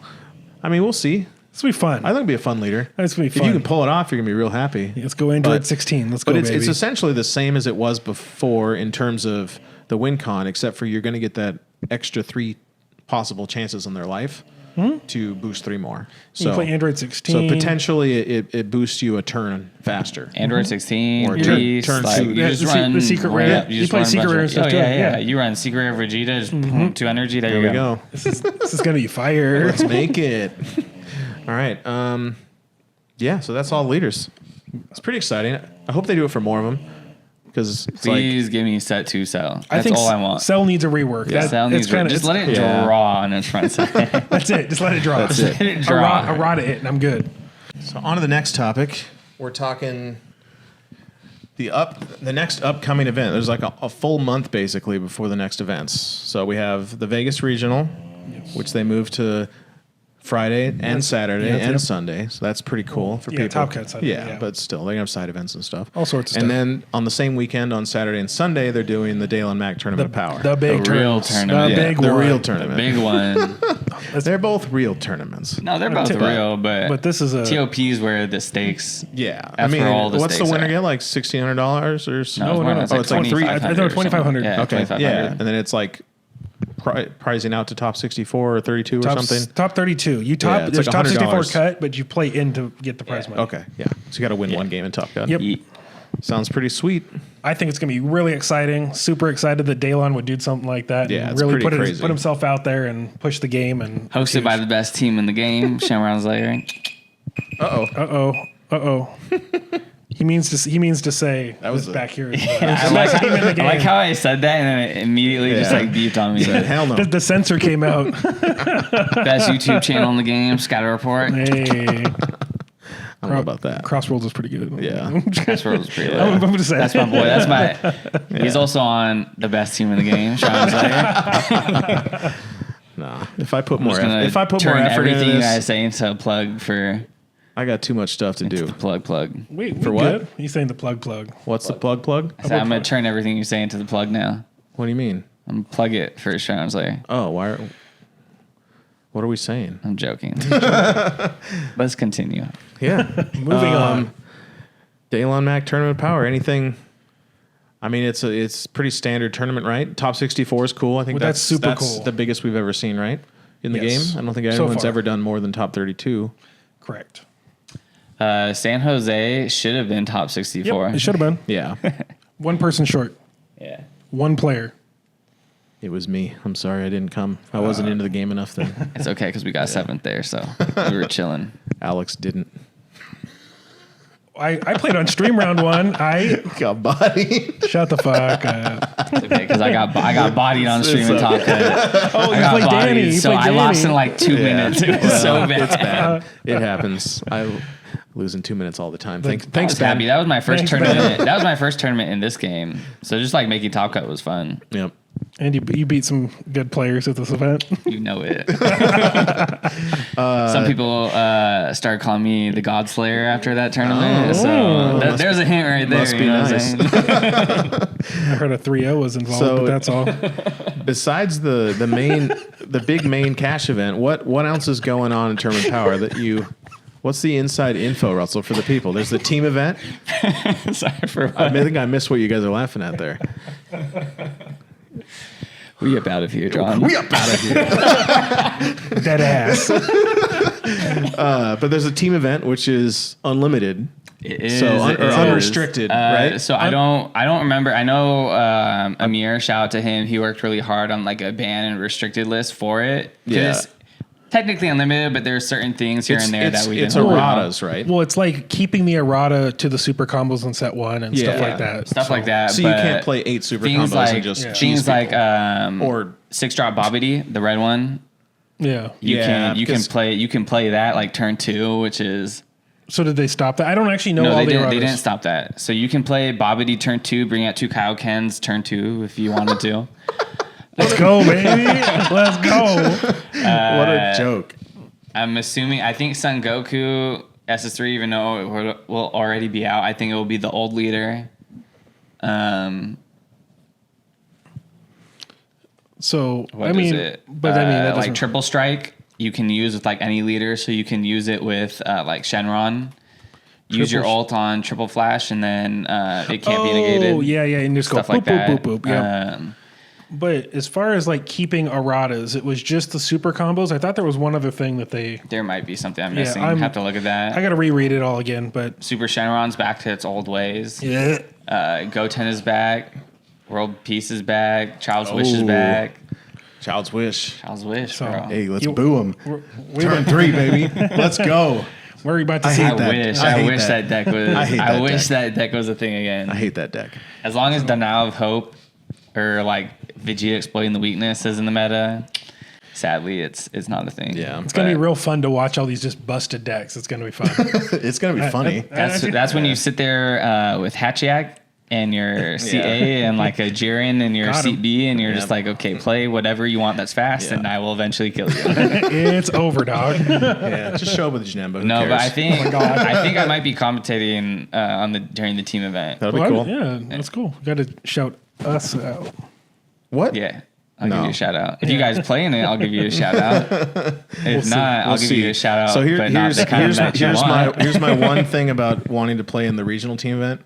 [SPEAKER 1] I mean, we'll see.
[SPEAKER 3] This will be fun.
[SPEAKER 1] I think it'll be a fun leader.
[SPEAKER 3] This will be fun.
[SPEAKER 1] If you can pull it off, you're going to be real happy.
[SPEAKER 3] Let's go Android 16. Let's go,
[SPEAKER 1] But
[SPEAKER 3] baby.
[SPEAKER 1] it's essentially the same as it was before in terms of the win con, except for you're going to get that extra 3 possible chances on their life to boost 3 more. So
[SPEAKER 3] you play Android 16.
[SPEAKER 1] So potentially it boosts you a turn faster.
[SPEAKER 2] Android 16,
[SPEAKER 1] Or
[SPEAKER 2] Beast,
[SPEAKER 1] turn
[SPEAKER 2] like,
[SPEAKER 1] 2.
[SPEAKER 2] you just run
[SPEAKER 3] the secret rare. You play secret rare stuff too.
[SPEAKER 2] Yeah. You run secret rare Vegeta, just 2 energy. There you go.
[SPEAKER 3] This is gonna be fire.
[SPEAKER 1] Let's make it. All right. So that's all leaders. It's pretty exciting. I hope they do it for more of them. Because
[SPEAKER 2] please give me set 2 Cell.
[SPEAKER 3] I
[SPEAKER 2] That's
[SPEAKER 3] think
[SPEAKER 2] all I want.
[SPEAKER 3] Cell needs a rework.
[SPEAKER 2] Yeah. Cell needs just let it draw on its front side.
[SPEAKER 3] That's it. Just let it draw.
[SPEAKER 1] That's it.
[SPEAKER 2] Let it draw.
[SPEAKER 3] Errata it, and I'm good.
[SPEAKER 1] So on to the next topic. We're talking the next upcoming event. There's like a full month basically before the next events. So we have the Vegas Regional, which they moved to Friday and Saturday and Sunday, so that's pretty cool for people.
[SPEAKER 3] Top Cut Sunday.
[SPEAKER 1] Yeah, but still, they have side events and stuff.
[SPEAKER 3] All sorts of
[SPEAKER 1] and
[SPEAKER 3] stuff.
[SPEAKER 1] then on the same weekend, on Saturday and Sunday, they're doing the Dale and Mac Tournament of Power.
[SPEAKER 3] The big
[SPEAKER 2] real tournament.
[SPEAKER 1] The real tournament.
[SPEAKER 2] The big one.
[SPEAKER 1] They're both real tournaments.
[SPEAKER 2] No, they're both real, but
[SPEAKER 3] this is a
[SPEAKER 2] TOP's where the stakes.
[SPEAKER 1] Yeah,
[SPEAKER 2] That's where all the
[SPEAKER 1] what's the
[SPEAKER 2] stakes
[SPEAKER 1] winner
[SPEAKER 2] are.
[SPEAKER 1] get? Like $1,600 or so?
[SPEAKER 3] No.
[SPEAKER 2] It's like
[SPEAKER 3] 3. I know 2,500.
[SPEAKER 2] Yeah,
[SPEAKER 1] Okay,
[SPEAKER 2] 2,500.
[SPEAKER 1] yeah, and then it's like prizing out to top 64 or 32 or something.
[SPEAKER 3] Top 32.
[SPEAKER 1] it's
[SPEAKER 3] There's
[SPEAKER 1] like
[SPEAKER 3] top 64
[SPEAKER 1] $100.
[SPEAKER 3] cut, but you play in to get the prize money.
[SPEAKER 1] Okay, yeah. So you got to win one game in Top Gun.
[SPEAKER 3] Yep.
[SPEAKER 1] Sounds pretty sweet.
[SPEAKER 3] I think it's going to be really exciting. Super excited that Dalon would do something like that.
[SPEAKER 1] Yeah,
[SPEAKER 3] and
[SPEAKER 1] it's
[SPEAKER 3] really
[SPEAKER 1] pretty crazy.
[SPEAKER 3] put himself out there and push the game. And
[SPEAKER 2] Hosted by the best team in the game, Shamrock's Lair.
[SPEAKER 3] Uh-oh. He means to say
[SPEAKER 1] That was
[SPEAKER 3] back here.
[SPEAKER 2] I like how I said that and then it immediately just like beeped on me.
[SPEAKER 1] Hell no.
[SPEAKER 3] The censor came out.
[SPEAKER 2] Best YouTube channel in the game, Scatter Report.
[SPEAKER 3] Hey.
[SPEAKER 1] I don't know about that.
[SPEAKER 3] Crossworlds is pretty good.
[SPEAKER 1] Yeah.
[SPEAKER 2] Crossworlds is pretty lit.
[SPEAKER 3] I'm going to say.
[SPEAKER 2] That's my boy. That's my. He's also on the best team in the game, Shamrock's Lair.
[SPEAKER 1] Nah. If I put more
[SPEAKER 2] Turn
[SPEAKER 1] effort into
[SPEAKER 2] everything you guys
[SPEAKER 1] this,
[SPEAKER 2] say into a plug for
[SPEAKER 1] I got too much stuff to do.
[SPEAKER 2] the plug.
[SPEAKER 3] Wait,
[SPEAKER 1] For
[SPEAKER 3] we
[SPEAKER 1] what?
[SPEAKER 3] good? He's saying the plug.
[SPEAKER 1] What's the plug?
[SPEAKER 2] So I'm gonna turn everything you say into the plug now.
[SPEAKER 1] What do you mean?
[SPEAKER 2] I'm gonna plug it for Shamrock's Lair.
[SPEAKER 1] Oh, what are we saying?
[SPEAKER 2] I'm joking. Let's continue.
[SPEAKER 1] Yeah.
[SPEAKER 3] Moving on.
[SPEAKER 1] Dalon Mac Tournament of Power. Anything? I mean, it's pretty standard tournament, right? Top 64 is cool. I think
[SPEAKER 3] Well, that's super
[SPEAKER 1] that's
[SPEAKER 3] cool.
[SPEAKER 1] the biggest we've ever seen, right? In the
[SPEAKER 3] Yes.
[SPEAKER 1] game. I don't think
[SPEAKER 3] So
[SPEAKER 1] anyone's
[SPEAKER 3] far.
[SPEAKER 1] ever done more than top 32.
[SPEAKER 3] Correct.
[SPEAKER 2] San Jose should have been top 64.
[SPEAKER 3] Yep, it should have been.
[SPEAKER 1] Yeah.
[SPEAKER 3] One person short.
[SPEAKER 2] Yeah.
[SPEAKER 3] One player.
[SPEAKER 1] It was me. I'm sorry I didn't come. I wasn't into the game enough then.
[SPEAKER 2] It's okay because we got 7th there, so we were chilling.
[SPEAKER 1] Alex didn't.
[SPEAKER 3] I played on stream round 1. I
[SPEAKER 1] got bodied.
[SPEAKER 3] shut the fuck up.
[SPEAKER 2] It's okay because I got bodied on stream and Top Cut.
[SPEAKER 3] Oh,
[SPEAKER 2] I
[SPEAKER 3] you
[SPEAKER 2] got
[SPEAKER 3] played
[SPEAKER 2] bodied,
[SPEAKER 3] Danny.
[SPEAKER 2] so I lost in like 2 minutes. It was so bad.
[SPEAKER 1] It's bad. It happens. I lose in 2 minutes all the time. Thanks,
[SPEAKER 2] I was happy.
[SPEAKER 1] Ben.
[SPEAKER 2] That was my first
[SPEAKER 3] Thanks,
[SPEAKER 2] tournament. That was my first tournament in this game. So just like making Top Cut was fun.
[SPEAKER 1] Yep.
[SPEAKER 3] And you beat some good players at this event.
[SPEAKER 2] You know it. Some people started calling me the God Slayer after that tournament. So there's a hint right there.
[SPEAKER 1] Must be
[SPEAKER 2] you know
[SPEAKER 1] nice.
[SPEAKER 2] what I'm saying?
[SPEAKER 3] I heard a 3-0 was involved,
[SPEAKER 1] So-
[SPEAKER 3] but that's all.
[SPEAKER 1] Besides the big main cash event, what else is going on in Tournament Power that you? What's the inside info, Russell, for the people? There's the team event.
[SPEAKER 2] Sorry for
[SPEAKER 1] I think I missed what you guys are laughing at there.
[SPEAKER 2] We up out of here, John.
[SPEAKER 1] We up out of here.
[SPEAKER 3] Dead ass.
[SPEAKER 1] But there's a team event which is unlimited.
[SPEAKER 2] It is,
[SPEAKER 1] So
[SPEAKER 2] it is.
[SPEAKER 1] unrestricted, right?
[SPEAKER 2] So I don't remember. I know Amir, shout out to him. He worked really hard on like a ban and restricted list for it. 'Cause
[SPEAKER 1] Yeah.
[SPEAKER 2] it's technically unlimited, but there are certain things here and there that we
[SPEAKER 1] it's
[SPEAKER 2] didn't allow.
[SPEAKER 1] erratas, right?
[SPEAKER 3] Well, it's like keeping the errata to the super combos in set 1 and stuff
[SPEAKER 1] Yeah.
[SPEAKER 3] like that.
[SPEAKER 2] Stuff like that.
[SPEAKER 1] So you
[SPEAKER 2] but
[SPEAKER 1] can't play 8 super
[SPEAKER 2] things
[SPEAKER 1] combos
[SPEAKER 2] like
[SPEAKER 1] and just cheese
[SPEAKER 2] things like
[SPEAKER 1] people.
[SPEAKER 2] or 6-drop Bobbity, the red one.
[SPEAKER 3] Yeah.
[SPEAKER 2] You
[SPEAKER 1] Yeah,
[SPEAKER 2] can play that like turn 2, which is
[SPEAKER 3] So did they stop that? I don't actually know
[SPEAKER 2] no,
[SPEAKER 3] all
[SPEAKER 2] they
[SPEAKER 3] the
[SPEAKER 2] didn't.
[SPEAKER 3] erratas.
[SPEAKER 2] They didn't stop that. So you can play Bobbity turn 2, bring out 2 Kaiokens turn 2 if you wanted to.
[SPEAKER 3] Let's go, baby. Let's go.
[SPEAKER 1] What a joke.
[SPEAKER 2] I'm assuming. I think Son Goku SS3, even though it will already be out, I think it will be the old leader.
[SPEAKER 3] So
[SPEAKER 2] What
[SPEAKER 3] I mean,
[SPEAKER 2] is it?
[SPEAKER 3] but I mean, that
[SPEAKER 2] like
[SPEAKER 3] doesn't-
[SPEAKER 2] triple strike, you can use with like any leader. So you can use it with like Shenron. Use your ult on triple flash, and then it can't be negated.
[SPEAKER 3] Oh yeah, and just
[SPEAKER 2] Stuff
[SPEAKER 3] go
[SPEAKER 2] like
[SPEAKER 3] boop,
[SPEAKER 2] that.
[SPEAKER 3] boop, boop, boop. Yeah. But as far as like keeping erratas, it was just the super combos. I thought there was one other thing that they.
[SPEAKER 2] There might be something I'm
[SPEAKER 3] Yeah,
[SPEAKER 2] missing.
[SPEAKER 3] I'm-
[SPEAKER 2] Have to look at that.
[SPEAKER 3] I got to reread it all again, but
[SPEAKER 2] Super Shenron's back to its old ways.
[SPEAKER 3] yeah.
[SPEAKER 2] Goten is back. World Peace is back. Child's Wish is
[SPEAKER 1] Oh.
[SPEAKER 2] back.
[SPEAKER 1] Child's Wish.
[SPEAKER 2] Child's Wish,
[SPEAKER 3] So-
[SPEAKER 2] bro.
[SPEAKER 1] Hey, let's
[SPEAKER 3] You-
[SPEAKER 1] boo him.
[SPEAKER 3] We
[SPEAKER 1] Turn 3, baby. Let's go.
[SPEAKER 3] We're about to
[SPEAKER 1] I
[SPEAKER 3] see.
[SPEAKER 1] hate
[SPEAKER 2] I
[SPEAKER 1] that.
[SPEAKER 2] wish.
[SPEAKER 1] I
[SPEAKER 2] I
[SPEAKER 1] hate
[SPEAKER 2] wish
[SPEAKER 1] that.
[SPEAKER 2] that deck was.
[SPEAKER 1] I hate
[SPEAKER 2] I
[SPEAKER 1] that
[SPEAKER 2] wish
[SPEAKER 1] deck.
[SPEAKER 2] that deck was a thing again.
[SPEAKER 1] I hate that deck.
[SPEAKER 2] As long as Denial of Hope or like Vegeta exploiting the weakness is in the meta, sadly, it's not a thing.
[SPEAKER 1] Yeah.
[SPEAKER 3] It's gonna be
[SPEAKER 2] But
[SPEAKER 3] real fun to watch all these just busted decks. It's gonna be fun.
[SPEAKER 1] It's going to be funny.
[SPEAKER 2] That's when you sit there with Hatchiak and your seat A and like a Jiren and your
[SPEAKER 3] Got
[SPEAKER 2] seat
[SPEAKER 3] him.
[SPEAKER 2] B, and you're
[SPEAKER 1] Yeah.
[SPEAKER 2] just like, okay, play whatever you want that's fast,
[SPEAKER 1] Yeah.
[SPEAKER 2] and I will eventually kill you.
[SPEAKER 3] It's over, dog.
[SPEAKER 1] Yeah, just show up with Janemba. Who
[SPEAKER 2] No,
[SPEAKER 1] cares?
[SPEAKER 2] but I think I might be commentating during the team event.
[SPEAKER 1] That'll be
[SPEAKER 3] Well,
[SPEAKER 1] cool.
[SPEAKER 3] yeah, that's cool. Got to shout us out.
[SPEAKER 1] What?
[SPEAKER 2] Yeah. I'll
[SPEAKER 1] No.
[SPEAKER 2] give you a shout out. If you guys play in it, I'll give you a shout out. If not, I'll give you a shout out.
[SPEAKER 1] So
[SPEAKER 2] but not the kind of match you want.
[SPEAKER 1] here's my one thing about wanting to play in the regional team event.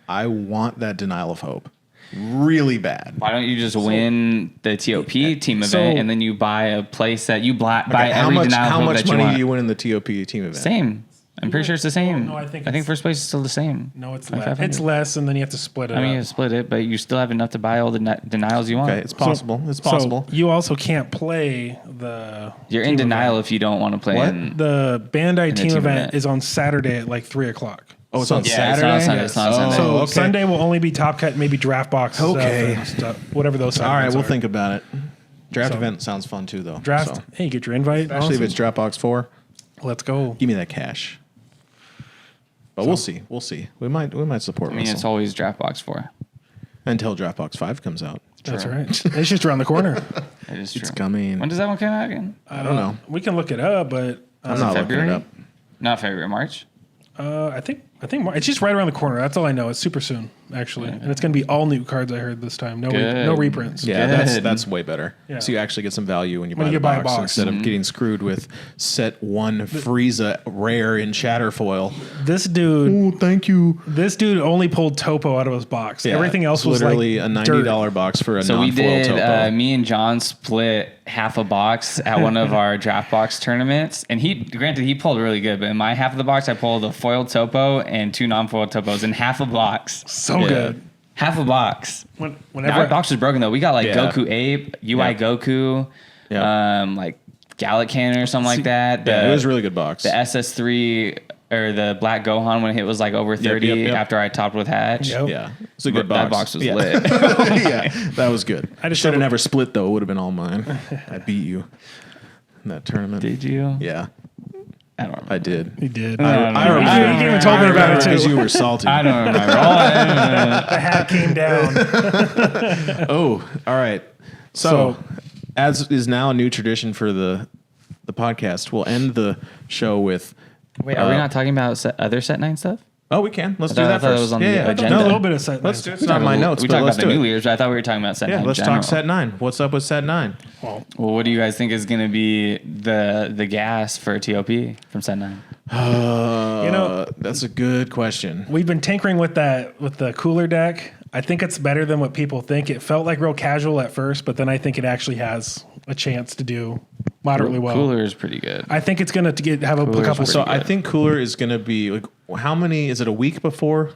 [SPEAKER 1] I want that Denial of Hope really bad.
[SPEAKER 2] Why don't you just win the TOP team event
[SPEAKER 3] So-
[SPEAKER 2] and then you buy a place that you buy
[SPEAKER 1] How
[SPEAKER 2] every
[SPEAKER 1] much
[SPEAKER 2] denial of hope
[SPEAKER 1] money
[SPEAKER 2] that you
[SPEAKER 1] do
[SPEAKER 2] want?
[SPEAKER 1] you win in the TOP team event?
[SPEAKER 2] Same. I'm pretty sure it's the same.
[SPEAKER 3] No, I think
[SPEAKER 2] first place is still the same.
[SPEAKER 3] No, it's
[SPEAKER 2] Like
[SPEAKER 3] less.
[SPEAKER 2] 500.
[SPEAKER 3] It's less, and then you have to split it.
[SPEAKER 2] I mean,
[SPEAKER 3] up.
[SPEAKER 2] you split it, but you still have enough to buy all the denials you want.
[SPEAKER 1] Okay, it's possible. It's possible.
[SPEAKER 3] So you also can't play the.
[SPEAKER 2] You're in
[SPEAKER 3] team
[SPEAKER 2] denial
[SPEAKER 3] event.
[SPEAKER 2] if you don't want to play
[SPEAKER 1] What?
[SPEAKER 2] in.
[SPEAKER 3] The Bandai team
[SPEAKER 2] team
[SPEAKER 3] event
[SPEAKER 2] event.
[SPEAKER 3] is on Saturday at like 3:00.
[SPEAKER 1] Oh, it's on
[SPEAKER 2] Yeah,
[SPEAKER 1] Saturday.
[SPEAKER 2] it's not on Sunday. It's not on Sunday.
[SPEAKER 3] So
[SPEAKER 1] okay.
[SPEAKER 3] Sunday will only be Top Cut, maybe draft box. stuff
[SPEAKER 1] Okay.
[SPEAKER 3] and stuff, whatever those.
[SPEAKER 1] All right,
[SPEAKER 3] segments
[SPEAKER 1] we'll
[SPEAKER 3] are.
[SPEAKER 1] think about it. Draft
[SPEAKER 3] So-
[SPEAKER 1] event sounds fun too, though.
[SPEAKER 3] Draft.
[SPEAKER 1] So,
[SPEAKER 3] Hey, get your invite.
[SPEAKER 1] especially if
[SPEAKER 3] Awesome.
[SPEAKER 1] it's Dropbox 4.
[SPEAKER 3] Let's go.
[SPEAKER 1] Give me that cash. But we'll see. We'll see. We might support
[SPEAKER 2] I mean, it's
[SPEAKER 1] Russell
[SPEAKER 2] always draft box 4.
[SPEAKER 1] until Dropbox 5 comes out.
[SPEAKER 3] That's
[SPEAKER 2] True.
[SPEAKER 3] right. It's just around the corner.
[SPEAKER 2] It is true.
[SPEAKER 1] It's coming.
[SPEAKER 2] When does that one come out again?
[SPEAKER 1] I don't know.
[SPEAKER 3] We can look it up, but
[SPEAKER 1] I'm not looking it
[SPEAKER 2] February?
[SPEAKER 1] up.
[SPEAKER 2] Not February, March.
[SPEAKER 3] I think I think it's just right around the corner. That's all I know. It's super soon, actually, and it's going to be all new cards. I heard this time. No reprints.
[SPEAKER 1] Yeah, that's way better. Yeah. So you actually get some value when you buy the box instead of getting screwed with set 1 Frieza rare in Shatterfoil.
[SPEAKER 3] This dude,
[SPEAKER 1] thank you.
[SPEAKER 3] This dude only pulled Topo out of his box. Yeah, everything else was
[SPEAKER 1] literally a $90 box for a non-foil Topo.
[SPEAKER 2] So we did. Me and John split half a box at one of our draft box tournaments, and he pulled really good. But in my half of the box, I pulled a foiled Topo and 2 non-foil Topos in half a box.
[SPEAKER 3] So good.
[SPEAKER 2] Half a box.
[SPEAKER 3] Whenever
[SPEAKER 2] our box was broken though. We got like Goku Ape, UI Goku, like Gallic Cannon or something like that.
[SPEAKER 1] It was a really good box.
[SPEAKER 2] The SS3 or the Black Gohan when it was like over 30 after I topped with Hatch.
[SPEAKER 3] Yep.
[SPEAKER 1] Yeah, it's a good box.
[SPEAKER 2] That box was lit.
[SPEAKER 1] Yeah, that was good. I just should have never split though. It would have been all mine. I beat you in that tournament.
[SPEAKER 2] Did you?
[SPEAKER 1] Yeah.
[SPEAKER 2] I don't remember.
[SPEAKER 1] I did.
[SPEAKER 3] He did.
[SPEAKER 1] I
[SPEAKER 3] remember. You even told me about it too.
[SPEAKER 1] Because you were salty.
[SPEAKER 2] I don't remember.
[SPEAKER 3] The hat came down.
[SPEAKER 1] Oh, all right. So, as is now a new tradition for the podcast, we'll end the show with.
[SPEAKER 2] Wait, are we not talking about other set 9 stuff?
[SPEAKER 1] Oh, we can. Let's do that first.
[SPEAKER 2] It was on the agenda.
[SPEAKER 3] No, a little bit of set.
[SPEAKER 1] Let's do it. It's not my notes.
[SPEAKER 2] We talked about the new leaders, but I thought we were talking about set 9.
[SPEAKER 1] Yeah, let's talk set 9. What's up with set 9?
[SPEAKER 2] Well, what do you guys think is going to be the gas for TOP from set 9?
[SPEAKER 1] That's a good question.
[SPEAKER 3] We've been tinkering with the cooler deck. I think it's better than what people think. It felt like real casual at first, but then I think it actually has a chance to do moderately well.
[SPEAKER 2] Cooler is pretty good.
[SPEAKER 3] I think it's going to have a couple.
[SPEAKER 1] So I think cooler is going to be like, how many is it? A week before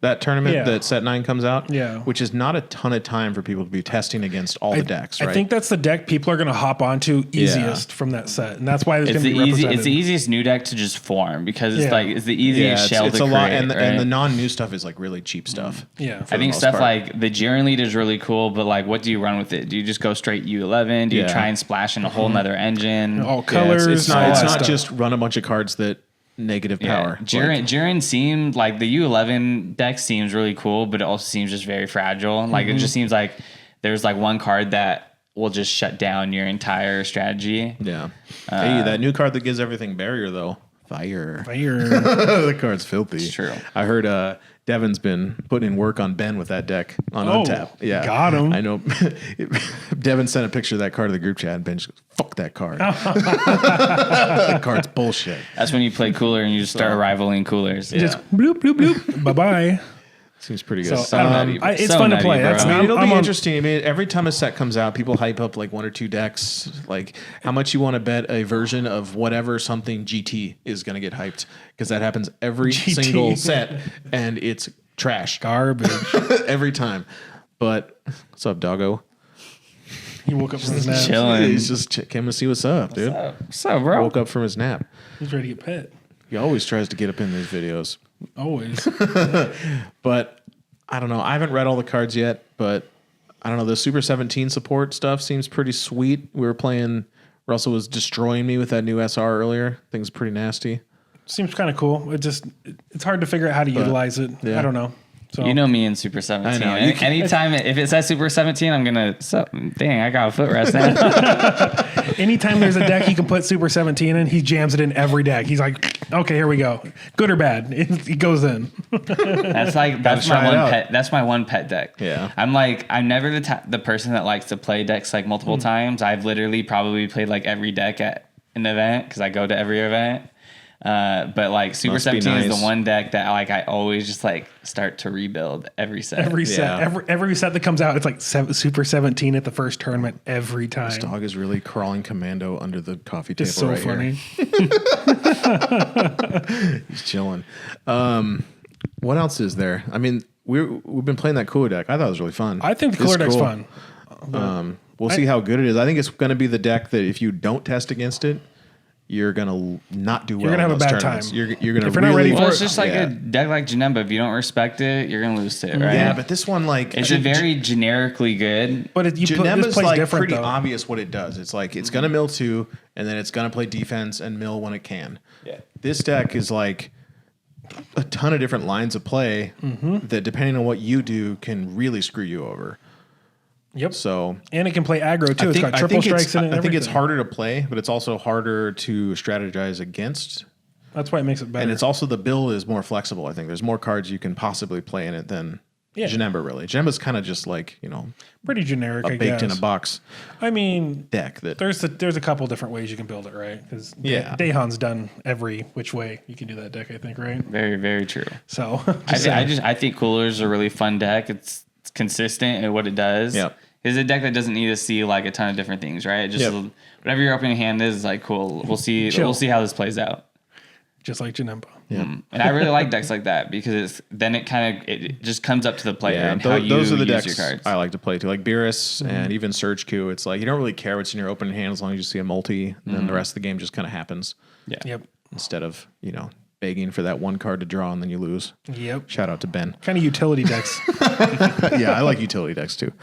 [SPEAKER 1] that tournament that set 9 comes out?
[SPEAKER 3] Yeah,
[SPEAKER 1] which is not a ton of time for people to be testing against all the decks. Right?
[SPEAKER 3] I think that's the deck people are going to hop onto easiest from that set, and that's why it's going to be represented.
[SPEAKER 2] It's the easiest new deck to just form because it's the easiest shell
[SPEAKER 1] it's
[SPEAKER 2] to
[SPEAKER 1] a
[SPEAKER 2] create.
[SPEAKER 1] Lot, and the non-new stuff is like really cheap stuff.
[SPEAKER 3] Yeah,
[SPEAKER 2] I think stuff like the Jiren lead is really cool, but like, what do you run with it? Do you just go straight U11? Do you try and splash in a whole nother engine?
[SPEAKER 3] All colors.
[SPEAKER 1] It's not just run a bunch of cards that. Negative power.
[SPEAKER 2] Jiren seemed like the U11 deck seems really cool, but it also seems just very fragile. Like it just seems like there's like one card that will just shut down your entire strategy.
[SPEAKER 1] Yeah. Hey, that new card that gives everything barrier though. Fire. The card's filthy.
[SPEAKER 2] It's true.
[SPEAKER 1] I heard Devin's been putting in work on Ben with that deck on Untap. Yeah.
[SPEAKER 3] Got him.
[SPEAKER 1] I know. Devin sent a picture of that card to the group chat and Ben just goes, fuck that card. That card's bullshit.
[SPEAKER 2] That's when you play cooler and you just start rivaling coolers.
[SPEAKER 3] Just bloop, bloop, bloop. Bye-bye.
[SPEAKER 1] Seems pretty good.
[SPEAKER 3] So, it's fun to play.
[SPEAKER 1] It'll be interesting. I mean, every time a set comes out, people hype up like 1 or 2 decks. Like how much you want to bet a version of whatever something GT is going to get hyped, because that happens every single set, and it's trash,
[SPEAKER 3] garbage
[SPEAKER 1] every time. But what's up, doggo?
[SPEAKER 3] He woke up from his nap.
[SPEAKER 2] Chilling.
[SPEAKER 1] He's just came to see what's up, dude.
[SPEAKER 2] What's up, bro?
[SPEAKER 1] Woke up from his nap.
[SPEAKER 3] He's ready to get pet.
[SPEAKER 1] He always tries to get up in these videos.
[SPEAKER 3] Always.
[SPEAKER 1] But I don't know. I haven't read all the cards yet, but I don't know. The Super 17 support stuff seems pretty sweet. We were playing. Russell was destroying me with that new SR earlier. Thing's pretty nasty.
[SPEAKER 3] Seems kind of cool. It's hard to figure out how to utilize it.
[SPEAKER 1] Yeah.
[SPEAKER 3] I don't know. So.
[SPEAKER 2] You know me in Super 17.
[SPEAKER 1] I know.
[SPEAKER 2] Anytime if it says Super 17, I'm gonna. Dang, I got a foot rest now.
[SPEAKER 3] Anytime there's a deck he can put Super 17 in, he jams it in every deck. He's like, okay, here we go. Good or bad, it goes in.
[SPEAKER 2] That's my one pet. That's my one pet deck.
[SPEAKER 1] Yeah,
[SPEAKER 2] I'm never the person that likes to play decks like multiple times. I've literally probably played like every deck at an event because I go to every event. But like Super 17 is the one deck that like I always just like start to rebuild every set.
[SPEAKER 3] Every set that comes out, it's like Super 17 at the first tournament every time.
[SPEAKER 1] This dog is really crawling commando under the coffee table.
[SPEAKER 3] It's so funny.
[SPEAKER 1] He's chilling. What else is there? I mean, we've been playing that cooler deck. I thought it was really fun.
[SPEAKER 3] I think the cooler deck's fun.
[SPEAKER 1] We'll see how good it is. I think it's going to be the deck that if you don't test against it, you're gonna not do well.
[SPEAKER 3] You're gonna have a bad
[SPEAKER 1] tournaments.
[SPEAKER 3] time.
[SPEAKER 1] You're gonna
[SPEAKER 3] if you're not ready for it.
[SPEAKER 2] It's just like a deck like Janemba. If you don't respect it, you're gonna lose to it, right?
[SPEAKER 1] Yeah, but this one
[SPEAKER 2] it's very generically good.
[SPEAKER 3] But
[SPEAKER 1] Janemba's like
[SPEAKER 3] different,
[SPEAKER 1] pretty
[SPEAKER 3] though.
[SPEAKER 1] obvious what it does. It's like it's gonna mill 2, and then it's gonna play defense and mill when it can.
[SPEAKER 2] Yeah.
[SPEAKER 1] This deck is like a ton of different lines of play that, depending on what you do, can really screw you over.
[SPEAKER 3] Yep.
[SPEAKER 1] So
[SPEAKER 3] and it can play aggro too. It's got triple strikes in it.
[SPEAKER 1] I think it's harder to play, but it's also harder to strategize against.
[SPEAKER 3] That's why it makes it better.
[SPEAKER 1] And it's also the build is more flexible. I think there's more cards you can possibly play in it than Janemba, really. Janemba's kind of just like,
[SPEAKER 3] pretty generic, I
[SPEAKER 1] baked
[SPEAKER 3] guess.
[SPEAKER 1] in a box deck.
[SPEAKER 3] There's a couple different ways you can build it, right? Because Daehan's done every which way you can do that deck, I think, right?
[SPEAKER 2] Very, very true.
[SPEAKER 3] So
[SPEAKER 2] I think Cooler's a really fun deck. It's consistent in what it does.
[SPEAKER 1] Yep.
[SPEAKER 2] It's a deck that doesn't need to see like a ton of different things, right? Just whatever your opening hand is, like cool. We'll see. We'll see how this plays out.
[SPEAKER 3] Just like Janemba.
[SPEAKER 1] Yeah.
[SPEAKER 2] And I really like decks like that because it just comes up to the player and how
[SPEAKER 1] those
[SPEAKER 2] you
[SPEAKER 1] are the
[SPEAKER 2] use
[SPEAKER 1] decks
[SPEAKER 2] your cards.
[SPEAKER 1] I like to play too, like Beerus and even Surge Q. It's like you don't really care what's in your opening hand as long as you see a multi, and then the rest of the game just kind of happens.
[SPEAKER 2] Yeah.
[SPEAKER 3] Yep.
[SPEAKER 1] Instead of begging for that one card to draw and then you lose.
[SPEAKER 3] Yep.
[SPEAKER 1] Shout out to Ben.
[SPEAKER 3] Kind of utility decks.
[SPEAKER 1] Yeah, I like utility decks too.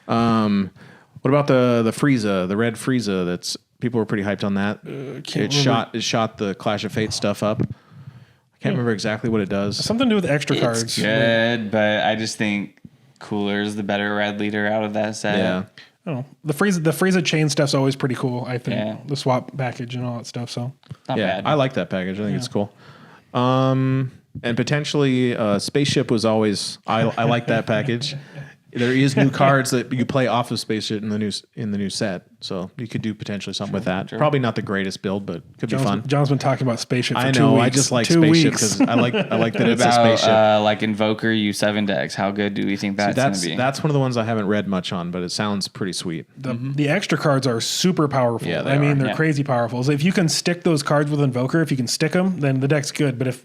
[SPEAKER 1] What about the Frieza, the red Frieza? That's people were pretty hyped on that. It shot the Clash of Fate stuff up. I can't remember exactly what it does.
[SPEAKER 3] Something to do with extra cards.
[SPEAKER 2] It's good, but I just think Cooler's the better red leader out of that set.
[SPEAKER 1] Yeah.
[SPEAKER 3] I don't know. The Frieza chain stuff's always pretty cool, I think.
[SPEAKER 2] Yeah.
[SPEAKER 3] The swap package and all that stuff. So
[SPEAKER 2] Not bad.
[SPEAKER 1] I like that package. I think it's cool. And potentially Spaceship was always I like that package. There is new cards that you play off of Spaceship in the new set, so you could do potentially something with that. Probably not the greatest build, but could be fun.
[SPEAKER 3] John's been talking about Spaceship for 2 weeks.
[SPEAKER 1] I know. I just like Spaceship because I like that it's a spaceship.
[SPEAKER 2] Like Invoker U7 decks. How good do we think that's going to be?
[SPEAKER 1] That's one of the ones I haven't read much on, but it sounds pretty sweet.
[SPEAKER 3] The extra cards are super powerful.
[SPEAKER 1] Yeah,
[SPEAKER 3] they're crazy powerful. So if you can stick those cards with Invoker, if you can stick them, then the deck's good. But if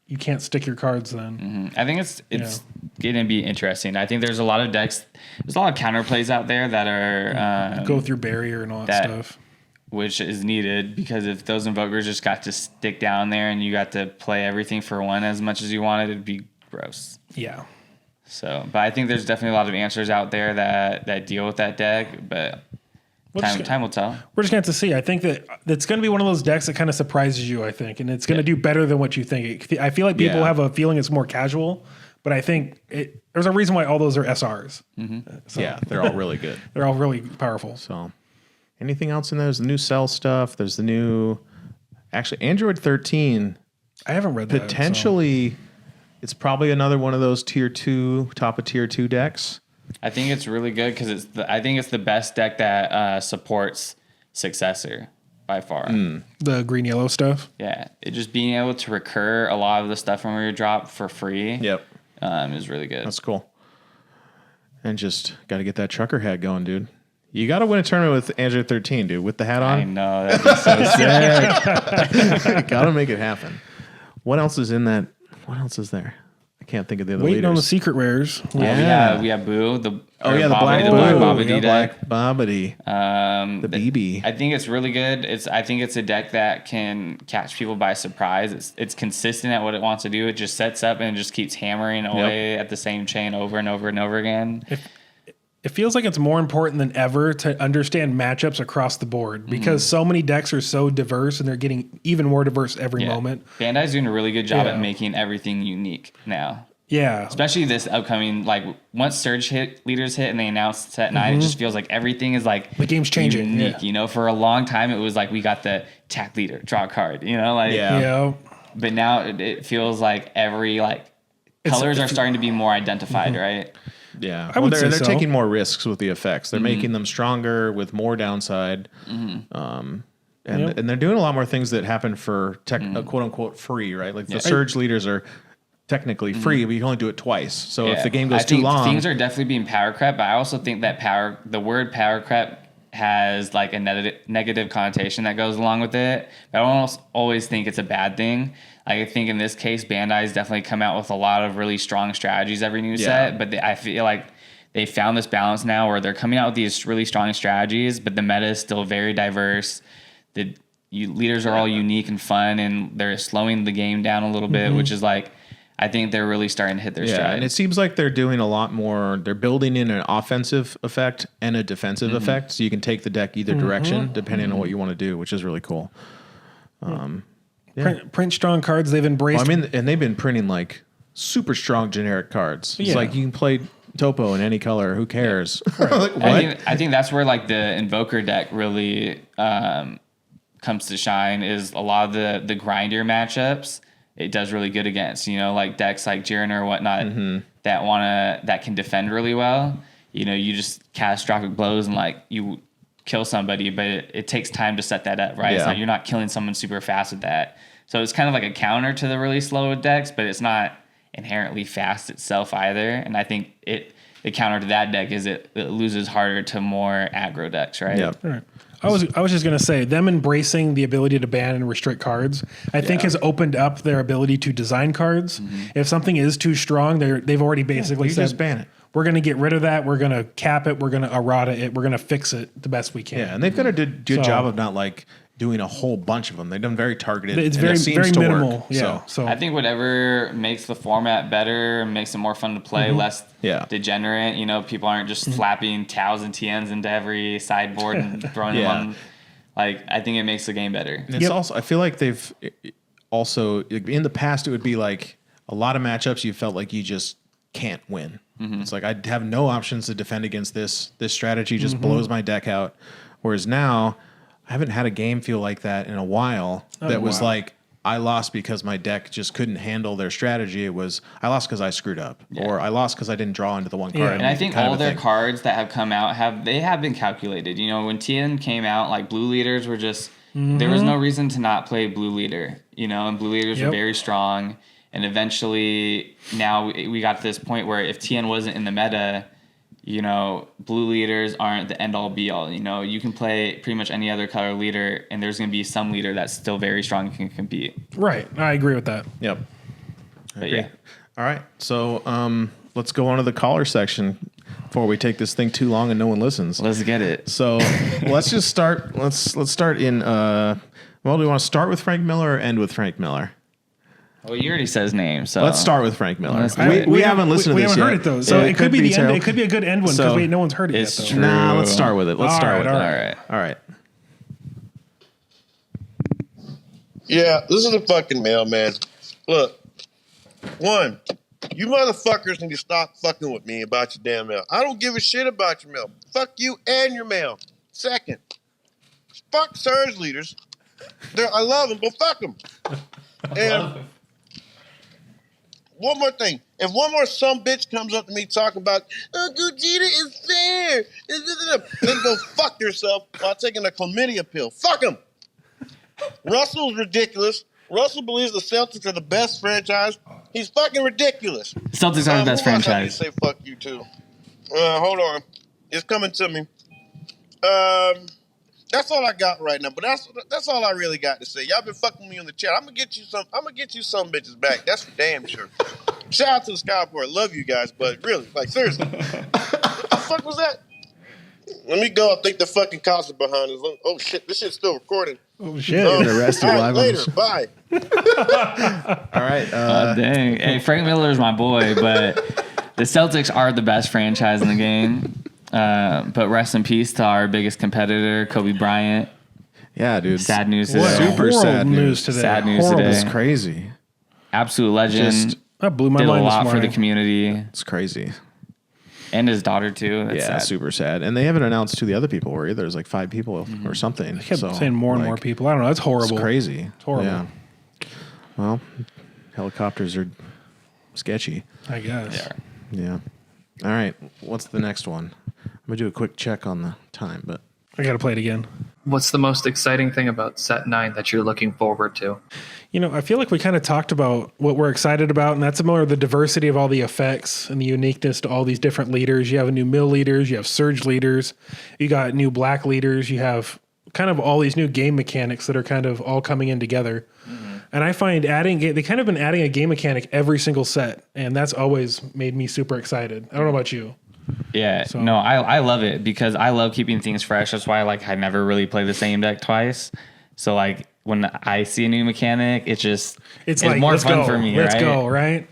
[SPEAKER 3] you can't stick your cards, then
[SPEAKER 2] I think it's going to be interesting. I think there's a lot of decks. There's a lot of counterplays out there that are
[SPEAKER 3] go through barrier and all that stuff,
[SPEAKER 2] which is needed because if those Invokers just got to stick down there and you got to play everything for one as much as you wanted, it'd be gross.
[SPEAKER 3] Yeah.
[SPEAKER 2] So, but I think there's definitely a lot of answers out there that deal with that deck, but time will tell.
[SPEAKER 3] We're just going to have to see. I think that it's going to be one of those decks that kind of surprises you, I think, and it's going to do better than what you think. I feel like people have a feeling it's more casual, but I think there's a reason why all those are SRs.
[SPEAKER 1] So yeah, they're all really good.
[SPEAKER 3] They're all really powerful.
[SPEAKER 1] So anything else in there? There's the new Cell stuff. There's the new, actually, Android 13.
[SPEAKER 3] I haven't read that.
[SPEAKER 1] Potentially, it's probably another one of those top of tier 2 decks.
[SPEAKER 2] I think it's really good because I think it's the best deck that supports Successor by far.
[SPEAKER 3] The green yellow stuff.
[SPEAKER 2] Yeah, it just being able to recur a lot of the stuff from your drop for free.
[SPEAKER 1] Yep,
[SPEAKER 2] is really good.
[SPEAKER 1] That's cool. And just got to get that trucker hat going, dude. You got to win a tournament with Android 13, dude, with the hat on.
[SPEAKER 2] I know, that'd be so sick.
[SPEAKER 1] Got to make it happen. What else is in that? What else is there? I can't think of the other
[SPEAKER 3] Waiting
[SPEAKER 1] leaders.
[SPEAKER 3] on the secret rares.
[SPEAKER 2] We have Boo.
[SPEAKER 1] The black
[SPEAKER 2] Bobbity
[SPEAKER 1] Black
[SPEAKER 2] deck.
[SPEAKER 1] Bobbity. The BB.
[SPEAKER 2] I think it's really good. I think it's a deck that can catch people by surprise. It's consistent at what it wants to do. It just sets up and just keeps hammering away at the same chain over and over and over again.
[SPEAKER 3] It feels like it's more important than ever to understand matchups across the board because so many decks are so diverse and they're getting even more diverse every moment.
[SPEAKER 2] Bandai's doing a really good job at making everything unique now.
[SPEAKER 3] Yeah.
[SPEAKER 2] Especially this upcoming, like once Surge Leaders hit and they announced set 9, it just feels like everything is like
[SPEAKER 3] the game's changing.
[SPEAKER 2] Unique, you know, for a long time it was like we got the attack leader, draw a card, you know, like but now it feels like every colors are starting to be more identified, right?
[SPEAKER 1] Yeah,
[SPEAKER 3] they're
[SPEAKER 1] taking more risks with the effects. They're making them stronger with more downside, and they're doing a lot more things that happen for quote unquote free, right? Like the Surge Leaders are technically free, but you can only do it twice. So if the game goes too long,
[SPEAKER 2] things are definitely being power crept. But I also think that the word power crept has like a negative connotation that goes along with it. But I don't always think it's a bad thing. I think in this case, Bandai's definitely come out with a lot of really strong strategies every new set, but I feel like they found this balance now where they're coming out with these really strong strategies, but the meta is still very diverse. The leaders are all unique and fun, and they're slowing the game down a little bit, which is like, I think they're really starting to hit their stride.
[SPEAKER 1] And it seems like they're doing a lot more. They're building in an offensive effect and a defensive effect, so you can take the deck either direction depending on what you want to do, which is really cool.
[SPEAKER 3] Print strong cards. They've embraced.
[SPEAKER 1] Well, and they've been printing like super strong generic cards. It's like you can play Topo in any color. Who cares? Like, what?
[SPEAKER 2] I think that's where like the Invoker deck really comes comes to shine is a lot of the grinder matchups. It does really good against, like decks like Jiren or whatnot that can defend really well. You just catastrophic blows and like you kill somebody, but it takes time to set that up, right? It's not, you're not killing someone super fast with that. So it's kind of like a counter to the really slow decks, but it's not inherently fast itself either. And I think the counter to that deck is it loses harder to more aggro decks, right?
[SPEAKER 1] Yep.
[SPEAKER 3] Right. I was just gonna say them embracing the ability to ban and restrict cards, I think has opened up their ability to design cards. If something is too strong, they've already basically said
[SPEAKER 1] just ban it.
[SPEAKER 3] We're gonna get rid of that. We're gonna cap it. We're gonna errata it. We're gonna fix it the best we can.
[SPEAKER 1] Yeah, and they've done a good job of not like doing a whole bunch of them. They've done very targeted.
[SPEAKER 3] It's
[SPEAKER 1] and
[SPEAKER 3] very minimal. Yeah. So
[SPEAKER 2] I think whatever makes the format better, makes it more fun to play, less degenerate. People aren't just slapping Taos and TNs into every sideboard and throwing them on. Like, I think it makes the game better.
[SPEAKER 1] And it's also, I feel like they've also, in the past, it would be like a lot of matchups you felt like you just can't win. It's like I have no options to defend against this. This strategy just blows my deck out. Whereas now, I haven't had a game feel like that in a while. That was like I lost because my deck just couldn't handle their strategy. It was I lost because I screwed up, or I lost because I didn't draw into the one card.
[SPEAKER 2] And I think all their cards that have come out have been calculated. When TN came out, like blue leaders were just there was no reason to not play blue leader. And blue leaders were very strong. And eventually, now we got to this point where if TN wasn't in the meta, blue leaders aren't the end-all be-all. You can play pretty much any other color leader, and there's going to be some leader that's still very strong and can compete.
[SPEAKER 3] Right. I agree with that.
[SPEAKER 1] Yep.
[SPEAKER 2] But yeah.
[SPEAKER 1] All right. So let's go on to the caller section before we take this thing too long and no one listens.
[SPEAKER 2] Let's get it.
[SPEAKER 1] So let's just start. Let's start in. Do we want to start with Frank Miller or end with Frank Miller?
[SPEAKER 2] Well, you already said his name, so
[SPEAKER 1] let's start with Frank Miller.
[SPEAKER 3] We
[SPEAKER 1] haven't listened to this yet.
[SPEAKER 3] We haven't heard it though, so it could be the end. It could be a good end one because no one's heard it yet.
[SPEAKER 2] True.
[SPEAKER 1] Nah, let's start with it. Let's start with it.
[SPEAKER 2] All right.
[SPEAKER 4] Yeah, this is a fucking mailman. Look, one, you motherfuckers need to stop fucking with me about your damn mail. I don't give a shit about your mail. Fuck you and your mail. Second, fuck surge leaders. I love them, but fuck them. And one more thing. If one more some bitch comes up to me talking about, Gogeta is fair, then go fuck yourself while taking a chlamydia pill. Fuck him. Russell's ridiculous. Russell believes the Celtics are the best franchise. He's fucking ridiculous.
[SPEAKER 2] Celtics are the best franchise.
[SPEAKER 4] Say fuck you too. Hold on. It's coming to me. That's all I got right now. But that's all I really got to say. Y'all been fucking with me on the chat. I'm gonna get you some bitches back. That's for damn sure. Shout out to the Skyport. Love you guys, but really, like seriously, what the fuck was that? Let me go. I think the fucking cops are behind us. Oh shit, this shit's still recording.
[SPEAKER 3] Oh shit!
[SPEAKER 1] Get arrested
[SPEAKER 4] all right,
[SPEAKER 1] live
[SPEAKER 4] later. Bye.
[SPEAKER 1] All right.
[SPEAKER 2] Dang. Hey, Frank Miller is my boy, but the Celtics are the best franchise in the game. But rest in peace to our biggest competitor, Kobe Bryant.
[SPEAKER 1] Yeah, dude.
[SPEAKER 2] Sad news today.
[SPEAKER 1] Super sad news
[SPEAKER 3] today.
[SPEAKER 2] Sad news
[SPEAKER 3] Horrible.
[SPEAKER 2] today.
[SPEAKER 1] It's crazy.
[SPEAKER 2] Absolute legend.
[SPEAKER 3] That blew my
[SPEAKER 2] Did a
[SPEAKER 3] mind this
[SPEAKER 2] lot for the
[SPEAKER 3] morning.
[SPEAKER 2] community
[SPEAKER 1] It's crazy.
[SPEAKER 2] and his daughter too. That's sad.
[SPEAKER 1] Super sad. And they haven't announced who the other people were either. There's like 5 people or something.
[SPEAKER 3] I kept
[SPEAKER 1] So,
[SPEAKER 3] saying more and more people. I don't know. That's horrible.
[SPEAKER 1] It's crazy.
[SPEAKER 3] It's horrible.
[SPEAKER 1] Yeah. Well, helicopters are sketchy.
[SPEAKER 3] I guess.
[SPEAKER 1] Yeah. All right. What's the next one? I'm going to do a quick check on the time, but
[SPEAKER 3] I got to play it again.
[SPEAKER 5] What's the most exciting thing about Set 9 that you're looking forward to?
[SPEAKER 3] I feel like we kind of talked about what we're excited about, and that's more of the diversity of all the effects and the uniqueness to all these different leaders. You have new mill leaders, you have surge leaders, you got new black leaders, you have kind of all these new game mechanics that are kind of all coming in together. And I find they kind of been adding a game mechanic every single set, and that's always made me super excited. I don't know about you.
[SPEAKER 2] Yeah, no, I love it because I love keeping things fresh. That's why I never really play the same deck twice. So when I see a new mechanic, it's
[SPEAKER 3] like,
[SPEAKER 2] more
[SPEAKER 3] let's
[SPEAKER 2] fun
[SPEAKER 3] go.
[SPEAKER 2] for me.
[SPEAKER 3] Let's
[SPEAKER 2] right?
[SPEAKER 3] go, right?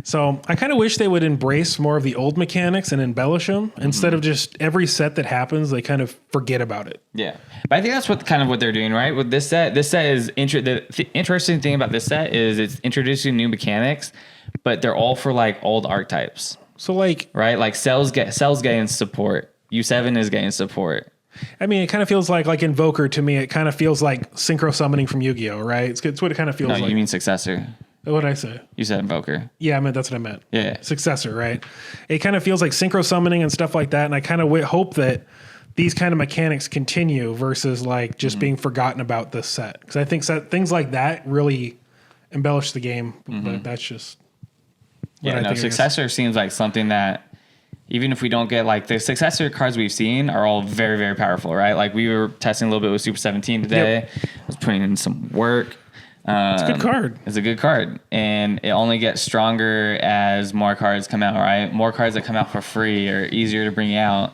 [SPEAKER 3] So I kind of wish they would embrace more of the old mechanics and embellish them instead of just every set that happens, they kind of forget about it.
[SPEAKER 2] Yeah, but I think that's what they're doing, right? With this set is the interesting thing about this set is it's introducing new mechanics, but they're all for old archetypes.
[SPEAKER 3] So
[SPEAKER 2] right, Cells getting support. U7 is getting support.
[SPEAKER 3] I mean, it kind of feels like Invoker to me. It kind of feels like synchro summoning from Yu-Gi-Oh, right? It's what it kind of feels
[SPEAKER 2] No,
[SPEAKER 3] like.
[SPEAKER 2] you mean Successor.
[SPEAKER 3] What did I say?
[SPEAKER 2] You said Invoker.
[SPEAKER 3] Yeah, that's what I meant.
[SPEAKER 2] Yeah.
[SPEAKER 3] Successor, right? It kind of feels like synchro summoning and stuff like that. And I kind of hope that these kind of mechanics continue versus like just being forgotten about this set. Because I think things like that really embellish the game. But that's just
[SPEAKER 2] Successor seems like something that even if we don't get like the Successor cards we've seen are all very, very powerful, right? Like we were testing a little bit with Super 17 today.
[SPEAKER 3] Yep.
[SPEAKER 2] I was putting in some work.
[SPEAKER 3] It's a good card.
[SPEAKER 2] It's a good card. And it only gets stronger as more cards come out, right? More cards that come out for free or easier to bring out.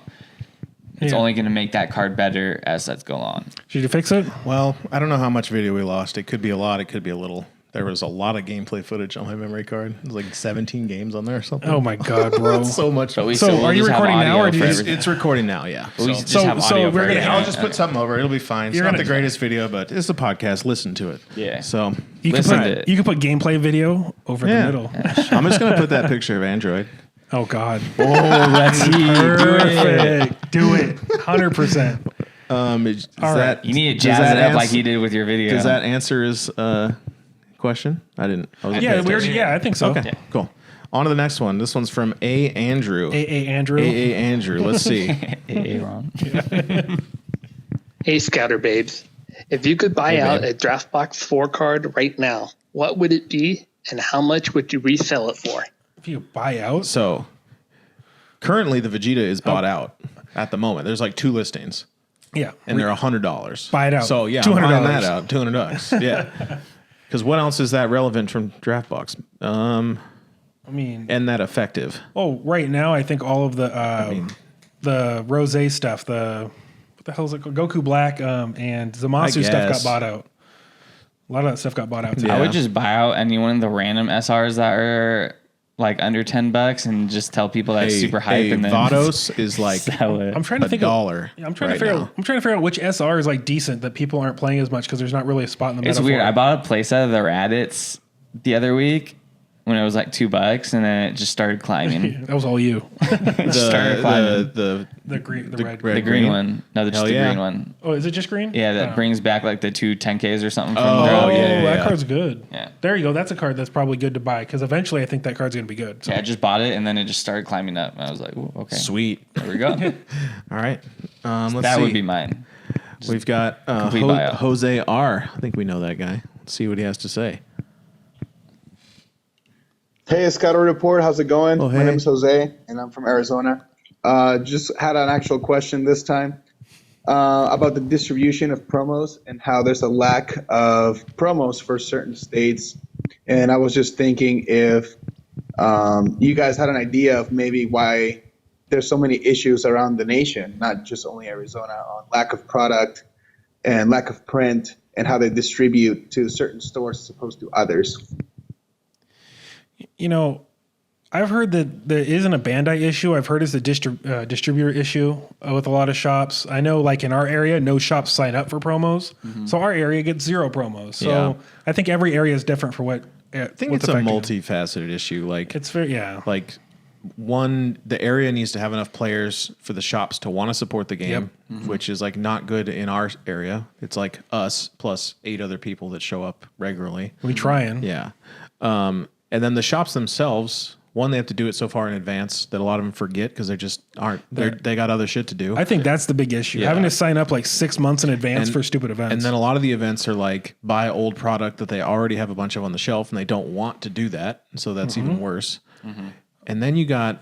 [SPEAKER 2] It's only going to make that card better as sets go on.
[SPEAKER 3] Should you fix it?
[SPEAKER 1] Well, I don't know how much video we lost. It could be a lot. It could be a little. There was a lot of gameplay footage on my memory card. It was like 17 games on there or something.
[SPEAKER 3] Oh my god, bro!
[SPEAKER 1] That's so much.
[SPEAKER 2] But
[SPEAKER 3] So are you recording now, or do you
[SPEAKER 1] It's recording now, yeah.
[SPEAKER 2] We just have
[SPEAKER 3] so
[SPEAKER 2] audio
[SPEAKER 3] we're
[SPEAKER 2] for
[SPEAKER 3] gonna-
[SPEAKER 2] everything.
[SPEAKER 1] I'll just put something over it. It'll be fine. It's
[SPEAKER 3] You're
[SPEAKER 1] not
[SPEAKER 3] gonna-
[SPEAKER 1] the greatest video, but it's a podcast. Listen to it.
[SPEAKER 2] Yeah.
[SPEAKER 1] So
[SPEAKER 3] you can
[SPEAKER 2] Listen
[SPEAKER 3] put
[SPEAKER 2] to it.
[SPEAKER 3] you can put gameplay video over the middle.
[SPEAKER 1] I'm just gonna put that picture of Android.
[SPEAKER 3] Oh god,
[SPEAKER 2] Oh, let's see.
[SPEAKER 3] perfect. Do it, 100%.
[SPEAKER 1] Is
[SPEAKER 3] All
[SPEAKER 1] that
[SPEAKER 3] right.
[SPEAKER 2] You need to
[SPEAKER 1] does
[SPEAKER 2] jazz
[SPEAKER 1] that
[SPEAKER 2] it up
[SPEAKER 1] ans-
[SPEAKER 2] like you did with your video.
[SPEAKER 1] Does that answer his question? I didn't. I was
[SPEAKER 3] Yeah, I think so.
[SPEAKER 1] Okay, cool. On to the next one. This one's from A. Andrew.
[SPEAKER 3] Andrew.
[SPEAKER 1] A. Andrew. Let's see.
[SPEAKER 2] Ron.
[SPEAKER 6] Hey, Scouter Babes. If you could buy
[SPEAKER 1] Hey,
[SPEAKER 6] out
[SPEAKER 1] babe.
[SPEAKER 6] a Draftbox 4 card right now, what would it be and how much would you resell it for?
[SPEAKER 3] If you buy out,
[SPEAKER 1] So currently the Vegeta is bought out at the moment. There's like 2 listings.
[SPEAKER 3] yeah,
[SPEAKER 1] And they're $100.
[SPEAKER 3] Buy it out.
[SPEAKER 1] So yeah,
[SPEAKER 3] $200.
[SPEAKER 1] I'm buying that out. $200. Yeah. Because what else is that relevant from DraftBox?
[SPEAKER 3] I mean,
[SPEAKER 1] And that effective?
[SPEAKER 3] right now I think all of the Rose stuff, what the hell is it called? Goku Black, and Zamasu stuff got
[SPEAKER 1] guess.
[SPEAKER 3] bought out. A lot of that stuff got bought out too.
[SPEAKER 1] Yeah.
[SPEAKER 2] I would just buy out any one of the random SRs that are like under $10 and just tell people that's super hype and then
[SPEAKER 1] Vados is like
[SPEAKER 2] sell it.
[SPEAKER 3] I'm trying to think
[SPEAKER 1] $1.
[SPEAKER 3] I'm trying
[SPEAKER 1] right
[SPEAKER 3] to figure
[SPEAKER 1] now.
[SPEAKER 3] out. I'm trying to figure out which SR is like decent that people aren't playing as much because there's not really a spot in the meta.
[SPEAKER 2] It's
[SPEAKER 3] for
[SPEAKER 2] weird.
[SPEAKER 3] it.
[SPEAKER 2] I bought a playset of the Raditz the other week when it was like $2 and then it just started climbing.
[SPEAKER 3] That was all you.
[SPEAKER 2] It just started climbing.
[SPEAKER 3] The green, the red.
[SPEAKER 2] The green one. No, just
[SPEAKER 1] Hell
[SPEAKER 2] the
[SPEAKER 1] yeah.
[SPEAKER 2] green one.
[SPEAKER 3] Oh, is it just green?
[SPEAKER 2] Yeah, that
[SPEAKER 3] Oh.
[SPEAKER 2] brings back like the 2 10Ks or something from
[SPEAKER 1] Oh,
[SPEAKER 2] the
[SPEAKER 3] Oh,
[SPEAKER 1] yeah, yeah,
[SPEAKER 3] that
[SPEAKER 1] yeah.
[SPEAKER 3] card's good.
[SPEAKER 2] Yeah.
[SPEAKER 3] There you go. That's a card that's probably good to buy because eventually I think that card's gonna be good. So
[SPEAKER 2] Yeah, I just bought it and then it just started climbing up. And I was like, ooh, okay.
[SPEAKER 1] Sweet.
[SPEAKER 2] There we go.
[SPEAKER 1] All right. Let's
[SPEAKER 2] that
[SPEAKER 1] see.
[SPEAKER 2] would be mine.
[SPEAKER 1] We've got
[SPEAKER 2] complete buyout.
[SPEAKER 1] Jose R. I think we know that guy. Let's see what he has to say.
[SPEAKER 7] Hey, Scouter Report. How's it going?
[SPEAKER 1] Oh, hey.
[SPEAKER 7] My name's Jose, and I'm from Arizona. Just had an actual question this time about the distribution of promos and how there's a lack of promos for certain states. And I was just thinking if you guys had an idea of maybe why there's so many issues around the nation, not just only Arizona, on lack of product and lack of print and how they distribute to certain stores as opposed to others.
[SPEAKER 3] you know, I've heard that there isn't a Bandai issue. I've heard it's a distributor issue with a lot of shops. I know, like in our area, no shops sign up for promos, so our area gets 0 promos. So
[SPEAKER 1] Yeah.
[SPEAKER 3] I think every area is different for what.
[SPEAKER 1] I think it's a multifaceted issue. Like
[SPEAKER 3] It's very
[SPEAKER 1] like one, the area needs to have enough players for the shops to want to support the game, which is like not good in our area. It's like us plus 8 other people that show up regularly.
[SPEAKER 3] We trying.
[SPEAKER 1] Yeah. And then the shops themselves, one, they have to do it so far in advance that a lot of them forget because they just aren't. They got other shit to do.
[SPEAKER 3] I think that's the big issue.
[SPEAKER 1] Yeah.
[SPEAKER 3] Having to sign up like 6 months in advance for stupid events.
[SPEAKER 1] And then a lot of the events are like buy old product that they already have a bunch of on the shelf and they don't want to do that. So that's even worse. And then you got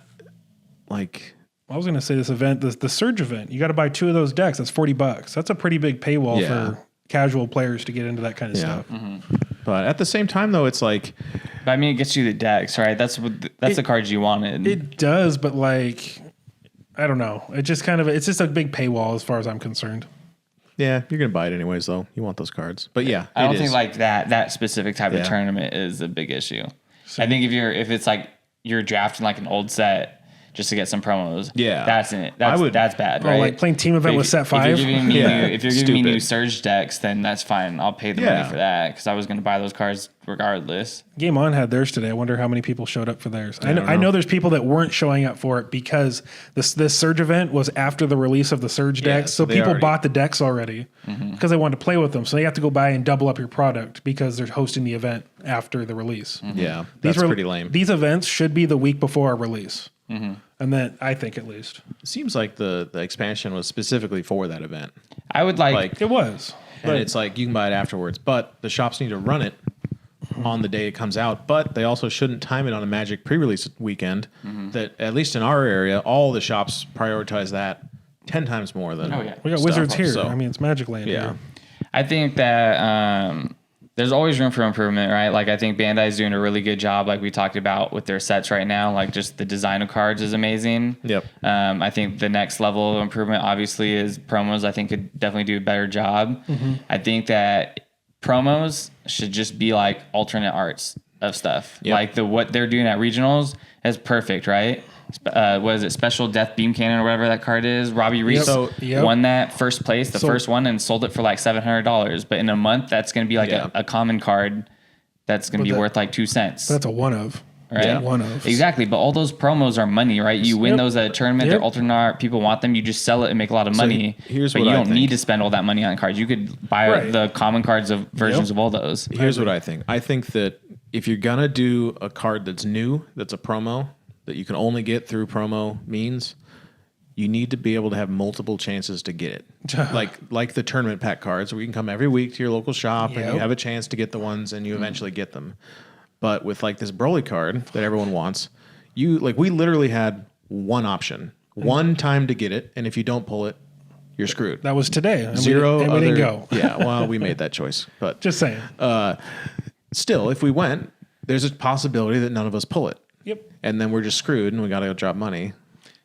[SPEAKER 1] like,
[SPEAKER 3] I was going to say this event, the Surge event. You got to buy 2 of those decks. That's $40. That's a pretty big paywall
[SPEAKER 1] Yeah.
[SPEAKER 3] for casual players to get into that kind of
[SPEAKER 1] Yeah.
[SPEAKER 3] stuff.
[SPEAKER 1] but at the same time though, it's like,
[SPEAKER 2] But I mean, it gets you the decks, right? That's the cards you wanted.
[SPEAKER 3] It does, but like, I don't know. It just kind of, it's just a big paywall as far as I'm concerned.
[SPEAKER 1] yeah, you're going to buy it anyways though. You want those cards. But yeah,
[SPEAKER 2] I don't
[SPEAKER 1] it
[SPEAKER 2] think
[SPEAKER 1] is.
[SPEAKER 2] like that specific type
[SPEAKER 1] Yeah.
[SPEAKER 2] of tournament is a big issue. I think if it's like you're drafting like an old set, just to get some promos.
[SPEAKER 1] Yeah.
[SPEAKER 2] That's it. That's bad,
[SPEAKER 3] Oh,
[SPEAKER 2] right?
[SPEAKER 3] like playing team event with set 5.
[SPEAKER 2] If you're giving me, if you're giving me
[SPEAKER 1] Stupid.
[SPEAKER 2] new Surge decks, then that's fine. I'll pay the money for that because I was going to buy those cards regardless.
[SPEAKER 3] Game On had theirs today. I wonder how many people showed up for theirs. I know there's people that weren't showing up for it because this Surge event was after the release of the Surge decks.
[SPEAKER 1] so
[SPEAKER 3] So
[SPEAKER 1] they
[SPEAKER 3] people
[SPEAKER 1] already-
[SPEAKER 3] bought the decks already because they wanted to play with them. So they have to go buy and double up your product because they're hosting the event after the release.
[SPEAKER 1] Yeah, that's pretty lame.
[SPEAKER 3] These events should be the week before our release. And then I think at least.
[SPEAKER 1] It seems like the expansion was specifically for that event.
[SPEAKER 2] I would like
[SPEAKER 3] It was.
[SPEAKER 1] And it's like you can buy it afterwards, but the shops need to run it on the day it comes out. But they also shouldn't time it on a Magic pre-release weekend. That at least in our area, all the shops prioritize that 10 times more than.
[SPEAKER 3] We got
[SPEAKER 1] stuff,
[SPEAKER 3] Wizards here.
[SPEAKER 1] so-
[SPEAKER 3] I mean, it's Magic Land
[SPEAKER 1] Yeah.
[SPEAKER 3] here.
[SPEAKER 2] I think that there's always room for improvement, right? Like I think Bandai's doing a really good job, like we talked about with their sets right now. Like just the design of cards is amazing.
[SPEAKER 1] Yep.
[SPEAKER 2] I think the next level of improvement obviously is promos. I think could definitely do a better job. I think that promos should just be like alternate arts of stuff.
[SPEAKER 1] Yep.
[SPEAKER 2] Like what they're doing at regionals is perfect, right? What is it? Special Death Beam Cannon or whatever that card is. Robbie Reese won that first place, the first one, and sold it for like $700. But in a month, that's going to be like a common card that's going to be worth like 2 cents.
[SPEAKER 3] That's a one of.
[SPEAKER 2] Right?
[SPEAKER 3] Yeah. One of.
[SPEAKER 2] Exactly. But all those promos are money, right? You win those at a tournament, they're alternate art, people want them, you just sell it and make a lot of money.
[SPEAKER 1] here's
[SPEAKER 2] but
[SPEAKER 1] what
[SPEAKER 2] you
[SPEAKER 1] I
[SPEAKER 2] don't
[SPEAKER 1] think.
[SPEAKER 2] need to spend all that money on cards. You could buy the common cards of versions of all those.
[SPEAKER 1] Here's what I think. I think that if you're gonna do a card that's new, that's a promo, that you can only get through promo means, you need to be able to have multiple chances to get it. like the tournament pack cards where you can come every week to your local shop and you have a chance to get the ones and you eventually get them. But with like this Broly card that everyone wants, we literally had one option, one time to get it, and if you don't pull it, you're screwed.
[SPEAKER 3] That was today. And
[SPEAKER 1] Zero.
[SPEAKER 3] We didn't go.
[SPEAKER 1] Yeah, well, we made that choice, but
[SPEAKER 3] Just saying.
[SPEAKER 1] still, if we went, there's a possibility that none of us pull it.
[SPEAKER 3] Yep.
[SPEAKER 1] And then we're just screwed and we got to go drop money.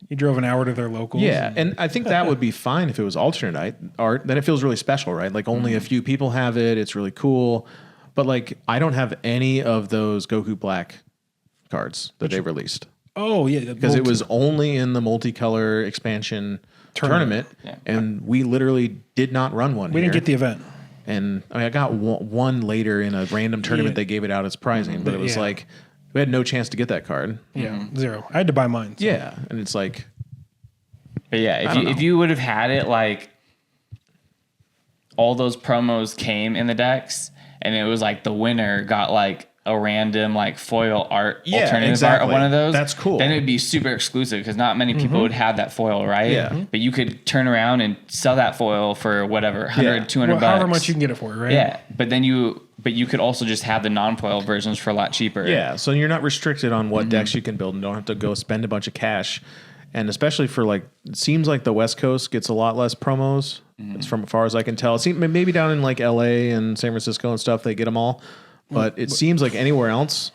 [SPEAKER 3] You drove an hour to their locals.
[SPEAKER 1] Yeah. And I think that would be fine if it was alternate art. Then it feels really special, right? Like only a few people have it. It's really cool. But like, I don't have any of those Goku Black cards that they released.
[SPEAKER 3] Oh, yeah.
[SPEAKER 1] Because it was only in the multicolor expansion tournament. And we literally did not run one.
[SPEAKER 3] We didn't get the event.
[SPEAKER 1] And I mean, I got one later in a random tournament. They gave it out as prizing, but it was like, we had no chance to get that card.
[SPEAKER 3] Yeah, zero. I had to buy mine. So.
[SPEAKER 1] Yeah, and it's like,
[SPEAKER 2] But yeah, if you would have had it like all those promos came in the decks and it was like the winner got like a random like foil art alternative art of one of those.
[SPEAKER 1] That's cool.
[SPEAKER 2] Then it'd be super exclusive because not many people would have that foil, right?
[SPEAKER 1] Yeah.
[SPEAKER 2] But you could turn around and sell that foil for whatever, 100, 200 bucks.
[SPEAKER 3] However much you can get it for, right?
[SPEAKER 2] Yeah. But you could also just have the non-foil versions for a lot cheaper.
[SPEAKER 1] yeah, so you're not restricted on what decks you can build and don't have to go spend a bunch of cash. And especially for like, it seems like the West Coast gets a lot less promos. It's from as far as I can tell. It seems maybe down in like LA and San Francisco and stuff, they get them all. But it seems like anywhere else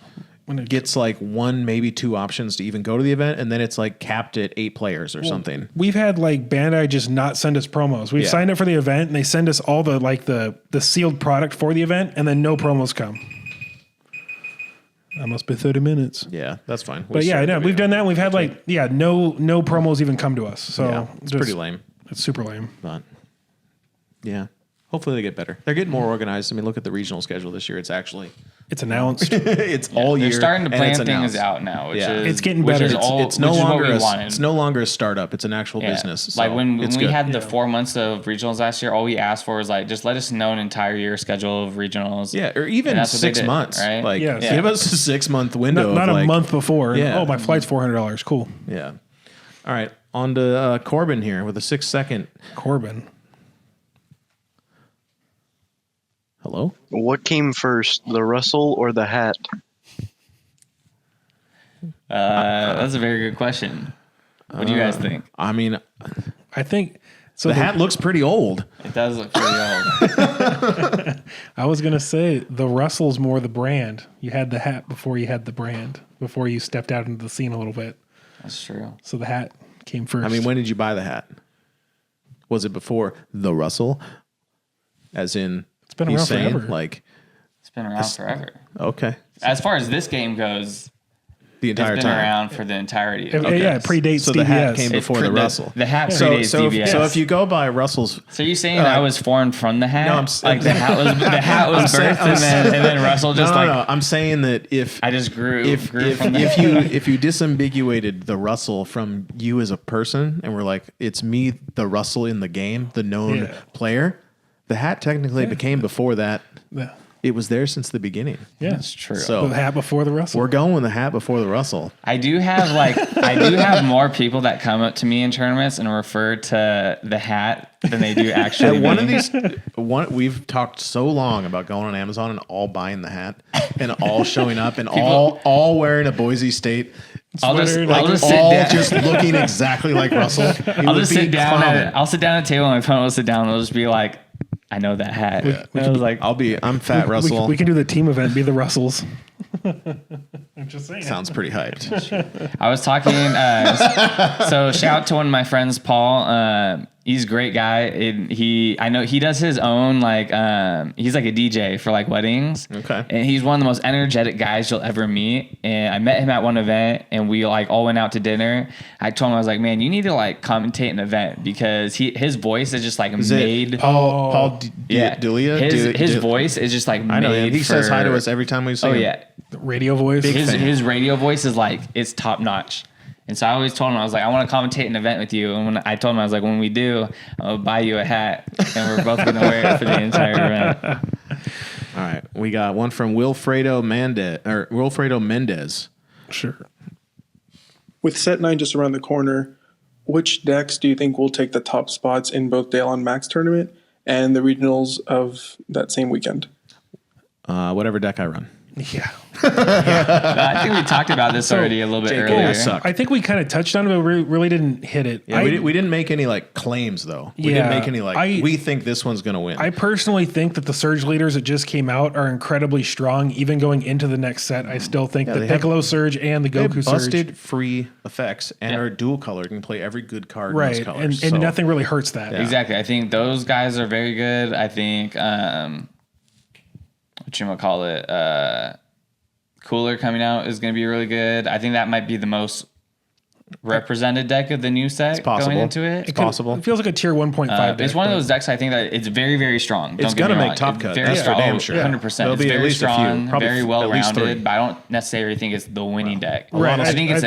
[SPEAKER 1] gets like one, maybe two options to even go to the event. And then it's like capped at 8 players or something.
[SPEAKER 3] We've had like Bandai just not send us promos. We've signed up for the event and they send us all the like the sealed product for the event and then no promos come. That must be 30 minutes.
[SPEAKER 1] Yeah, that's fine.
[SPEAKER 3] But yeah, I know. We've done that. And we've had like, no promos even come to us. So
[SPEAKER 1] Yeah, it's pretty lame.
[SPEAKER 3] It's super lame.
[SPEAKER 1] But yeah, hopefully they get better. They're getting more organized. I mean, look at the regional schedule this year. It's actually
[SPEAKER 3] It's announced.
[SPEAKER 1] it's all year.
[SPEAKER 2] They're starting to
[SPEAKER 1] and
[SPEAKER 2] plan
[SPEAKER 1] it's
[SPEAKER 2] things
[SPEAKER 1] announced.
[SPEAKER 2] out now, which
[SPEAKER 1] Yeah.
[SPEAKER 2] is
[SPEAKER 3] It's getting
[SPEAKER 2] which
[SPEAKER 3] better.
[SPEAKER 2] is all-
[SPEAKER 1] It's no
[SPEAKER 2] which is what
[SPEAKER 1] longer
[SPEAKER 2] we
[SPEAKER 1] a,
[SPEAKER 2] wanted.
[SPEAKER 1] it's no longer a startup. It's an actual business. So
[SPEAKER 2] like when
[SPEAKER 1] it's
[SPEAKER 2] we
[SPEAKER 1] good.
[SPEAKER 2] had the 4 months of regionals last year, all we asked for was like, just let us know an entire year schedule of regionals.
[SPEAKER 1] Yeah, or even
[SPEAKER 2] And that's what they
[SPEAKER 1] 6
[SPEAKER 2] did,
[SPEAKER 1] months.
[SPEAKER 2] right?
[SPEAKER 1] Like,
[SPEAKER 3] Yeah.
[SPEAKER 1] give us a 6 month window.
[SPEAKER 3] Not
[SPEAKER 1] of
[SPEAKER 3] a
[SPEAKER 1] like,
[SPEAKER 3] month before.
[SPEAKER 1] Yeah.
[SPEAKER 3] Oh, my flight's $400. Cool.
[SPEAKER 1] Yeah. All right, on to Corbin here with a 6-second.
[SPEAKER 3] Corbin.
[SPEAKER 1] Hello.
[SPEAKER 8] What came first, the Russell or the hat?
[SPEAKER 2] That's a very good question. What do you guys think?
[SPEAKER 1] I mean,
[SPEAKER 3] I think so.
[SPEAKER 1] the hat looks pretty old.
[SPEAKER 2] It does look pretty old.
[SPEAKER 3] I was gonna say the Russell's more the brand. You had the hat before you had the brand. Before you stepped out into the scene a little bit.
[SPEAKER 2] That's true.
[SPEAKER 3] So the hat came first.
[SPEAKER 1] I mean, when did you buy the hat? Was it before the Russell? As in,
[SPEAKER 3] It's been
[SPEAKER 1] he's
[SPEAKER 3] around
[SPEAKER 1] saying,
[SPEAKER 3] forever.
[SPEAKER 1] like,
[SPEAKER 2] It's been around forever.
[SPEAKER 1] okay,
[SPEAKER 2] As far as this game goes,
[SPEAKER 1] the entire
[SPEAKER 2] It's been
[SPEAKER 1] time.
[SPEAKER 2] around for the entirety.
[SPEAKER 3] Yeah, it predates
[SPEAKER 1] So
[SPEAKER 3] DVS.
[SPEAKER 1] the hat came before the Russell.
[SPEAKER 2] The hat
[SPEAKER 1] So,
[SPEAKER 2] predates DVS.
[SPEAKER 1] so if you go by Russell's,
[SPEAKER 2] So you saying I was formed from the hat?
[SPEAKER 1] No,
[SPEAKER 2] like the hat was birthed and then Russell just
[SPEAKER 1] no. I'm saying that if
[SPEAKER 2] I just grew from the
[SPEAKER 1] if you disambiguated the Russell from you as a person, and we're like, it's me, the Russell in the game, the known player, the hat technically became before that.
[SPEAKER 3] Yeah.
[SPEAKER 1] It was there since the beginning.
[SPEAKER 3] Yeah,
[SPEAKER 2] That's true.
[SPEAKER 1] So
[SPEAKER 3] the hat before the Russell.
[SPEAKER 1] we're going with the hat before the Russell.
[SPEAKER 2] I do have more people that come up to me in tournaments and refer to the hat than they do actually.
[SPEAKER 1] At one of these, we've talked so long about going on Amazon and all buying the hat and all showing up and all wearing a Boise State.
[SPEAKER 2] I'll just sit
[SPEAKER 1] all
[SPEAKER 2] down.
[SPEAKER 1] just looking exactly like Russell.
[SPEAKER 2] I'll just sit down. I'll sit down at a table and my opponent will sit down and they'll just be like, I know that hat. I was like,
[SPEAKER 1] I'm Fat Russell.
[SPEAKER 3] We can do the team event, be the Russells. I'm just saying.
[SPEAKER 1] Sounds pretty hyped.
[SPEAKER 2] I was talking. So shout out to one of my friends, Paul. He's a great guy. I know he does his own he's like a DJ for like weddings.
[SPEAKER 1] Okay.
[SPEAKER 2] And he's one of the most energetic guys you'll ever meet. And I met him at one event and we like all went out to dinner. I told him, I was like, man, you need to like commentate an event because his voice is just like made.
[SPEAKER 1] Paul Delia?
[SPEAKER 2] His voice is just like
[SPEAKER 1] I know him.
[SPEAKER 2] made
[SPEAKER 1] He says hi to
[SPEAKER 2] for-
[SPEAKER 1] us every time we see
[SPEAKER 2] Oh
[SPEAKER 1] him.
[SPEAKER 2] yeah.
[SPEAKER 3] Radio voice.
[SPEAKER 2] His radio voice is like, it's top notch. And so I always told him, I was like, I want to commentate an event with you. And when I told him, I was like, when we do, I'll buy you a hat and we're both going to wear it for the entire event.
[SPEAKER 1] All right. We got one from Wilfredo Mendez.
[SPEAKER 3] Sure.
[SPEAKER 9] With set 9 just around the corner, which decks do you think will take the top spots in both Dale on Max tournament and the regionals of that same weekend?
[SPEAKER 1] Whatever deck I run.
[SPEAKER 3] Yeah.
[SPEAKER 2] I think we talked about this already a little bit earlier.
[SPEAKER 1] suck.
[SPEAKER 3] I think we kind of touched on it, but we really didn't hit it.
[SPEAKER 1] Yeah, we didn't make any like claims though. We didn't make any we think this one's going to win.
[SPEAKER 3] I personally think that the Surge leaders that just came out are incredibly strong. Even going into the next set, I still think the Piccolo Surge and the Goku Surge.
[SPEAKER 1] Busted free effects and are dual colored. You can play every good card in those
[SPEAKER 3] Right.
[SPEAKER 1] colors.
[SPEAKER 3] And nothing really hurts that.
[SPEAKER 1] Yeah.
[SPEAKER 2] Exactly. I think those guys are very good. I think, Cooler coming out is going to be really good. I think that might be the most represented deck of the new set going into it.
[SPEAKER 1] It's possible.
[SPEAKER 3] It feels like a tier 1.5 deck.
[SPEAKER 2] It's one of those decks I think that it's very, very strong.
[SPEAKER 1] It's
[SPEAKER 2] going to
[SPEAKER 1] make top cut.
[SPEAKER 2] Very
[SPEAKER 1] That's for
[SPEAKER 2] strong.
[SPEAKER 1] damn sure.
[SPEAKER 2] 100%.
[SPEAKER 1] There'll
[SPEAKER 2] It's
[SPEAKER 1] be at
[SPEAKER 2] very
[SPEAKER 1] least a few,
[SPEAKER 2] strong,
[SPEAKER 1] probably
[SPEAKER 2] very
[SPEAKER 1] at
[SPEAKER 2] well
[SPEAKER 1] least three.
[SPEAKER 2] rounded, but I don't necessarily think it's the winning deck.
[SPEAKER 3] Right.
[SPEAKER 2] I think it's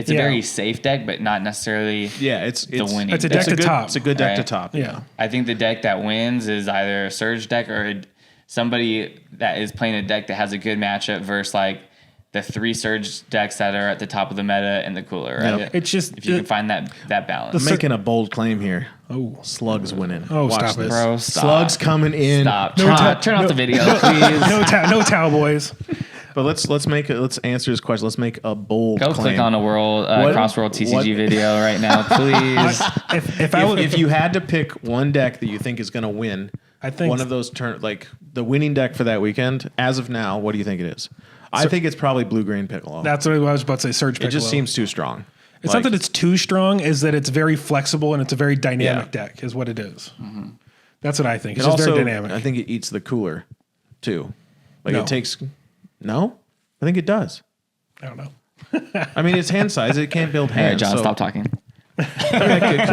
[SPEAKER 2] a very safe deck, but not necessarily
[SPEAKER 1] it's
[SPEAKER 2] the winning
[SPEAKER 3] it's a
[SPEAKER 2] deck.
[SPEAKER 3] deck to top.
[SPEAKER 1] It's a good deck to
[SPEAKER 2] Right.
[SPEAKER 1] top.
[SPEAKER 3] Yeah.
[SPEAKER 2] I think the deck that wins is either a Surge deck or somebody that is playing a deck that has a good matchup versus like the 3 Surge decks that are at the top of the meta and the Cooler. Right?
[SPEAKER 3] Yep. It's just
[SPEAKER 2] if you can find that balance.
[SPEAKER 1] I'm making a bold claim here.
[SPEAKER 3] Oh,
[SPEAKER 1] Slugs winning.
[SPEAKER 3] Oh,
[SPEAKER 1] Watch
[SPEAKER 3] stop
[SPEAKER 1] this.
[SPEAKER 3] it.
[SPEAKER 2] Bro, stop.
[SPEAKER 1] Slugs coming in.
[SPEAKER 2] Stop. Turn off the video, please.
[SPEAKER 3] no towel boys.
[SPEAKER 1] But let's answer this question. Let's make a bold
[SPEAKER 2] Go
[SPEAKER 1] claim.
[SPEAKER 2] click on a Cross World TCG video right now, please.
[SPEAKER 1] If you had to pick one deck that you think is going to win,
[SPEAKER 3] I think
[SPEAKER 1] one of those the winning deck for that weekend, as of now, what do you think it is? I think it's probably blue-green Piccolo.
[SPEAKER 3] That's what I was about to say. Surge Piccolo.
[SPEAKER 1] It just seems too strong.
[SPEAKER 3] It's not that it's too strong, is that it's very flexible and it's a very dynamic deck, is what it is. Mm-hmm. That's what I think. It's
[SPEAKER 1] And
[SPEAKER 3] just
[SPEAKER 1] also,
[SPEAKER 3] very dynamic.
[SPEAKER 1] I think it eats the cooler, too. Like
[SPEAKER 3] No.
[SPEAKER 1] it takes. No, I think it does.
[SPEAKER 3] I don't know.
[SPEAKER 1] I mean, it's hand size. It can't build
[SPEAKER 2] All right,
[SPEAKER 1] hands.
[SPEAKER 2] John,
[SPEAKER 1] so
[SPEAKER 2] stop talking.
[SPEAKER 1] it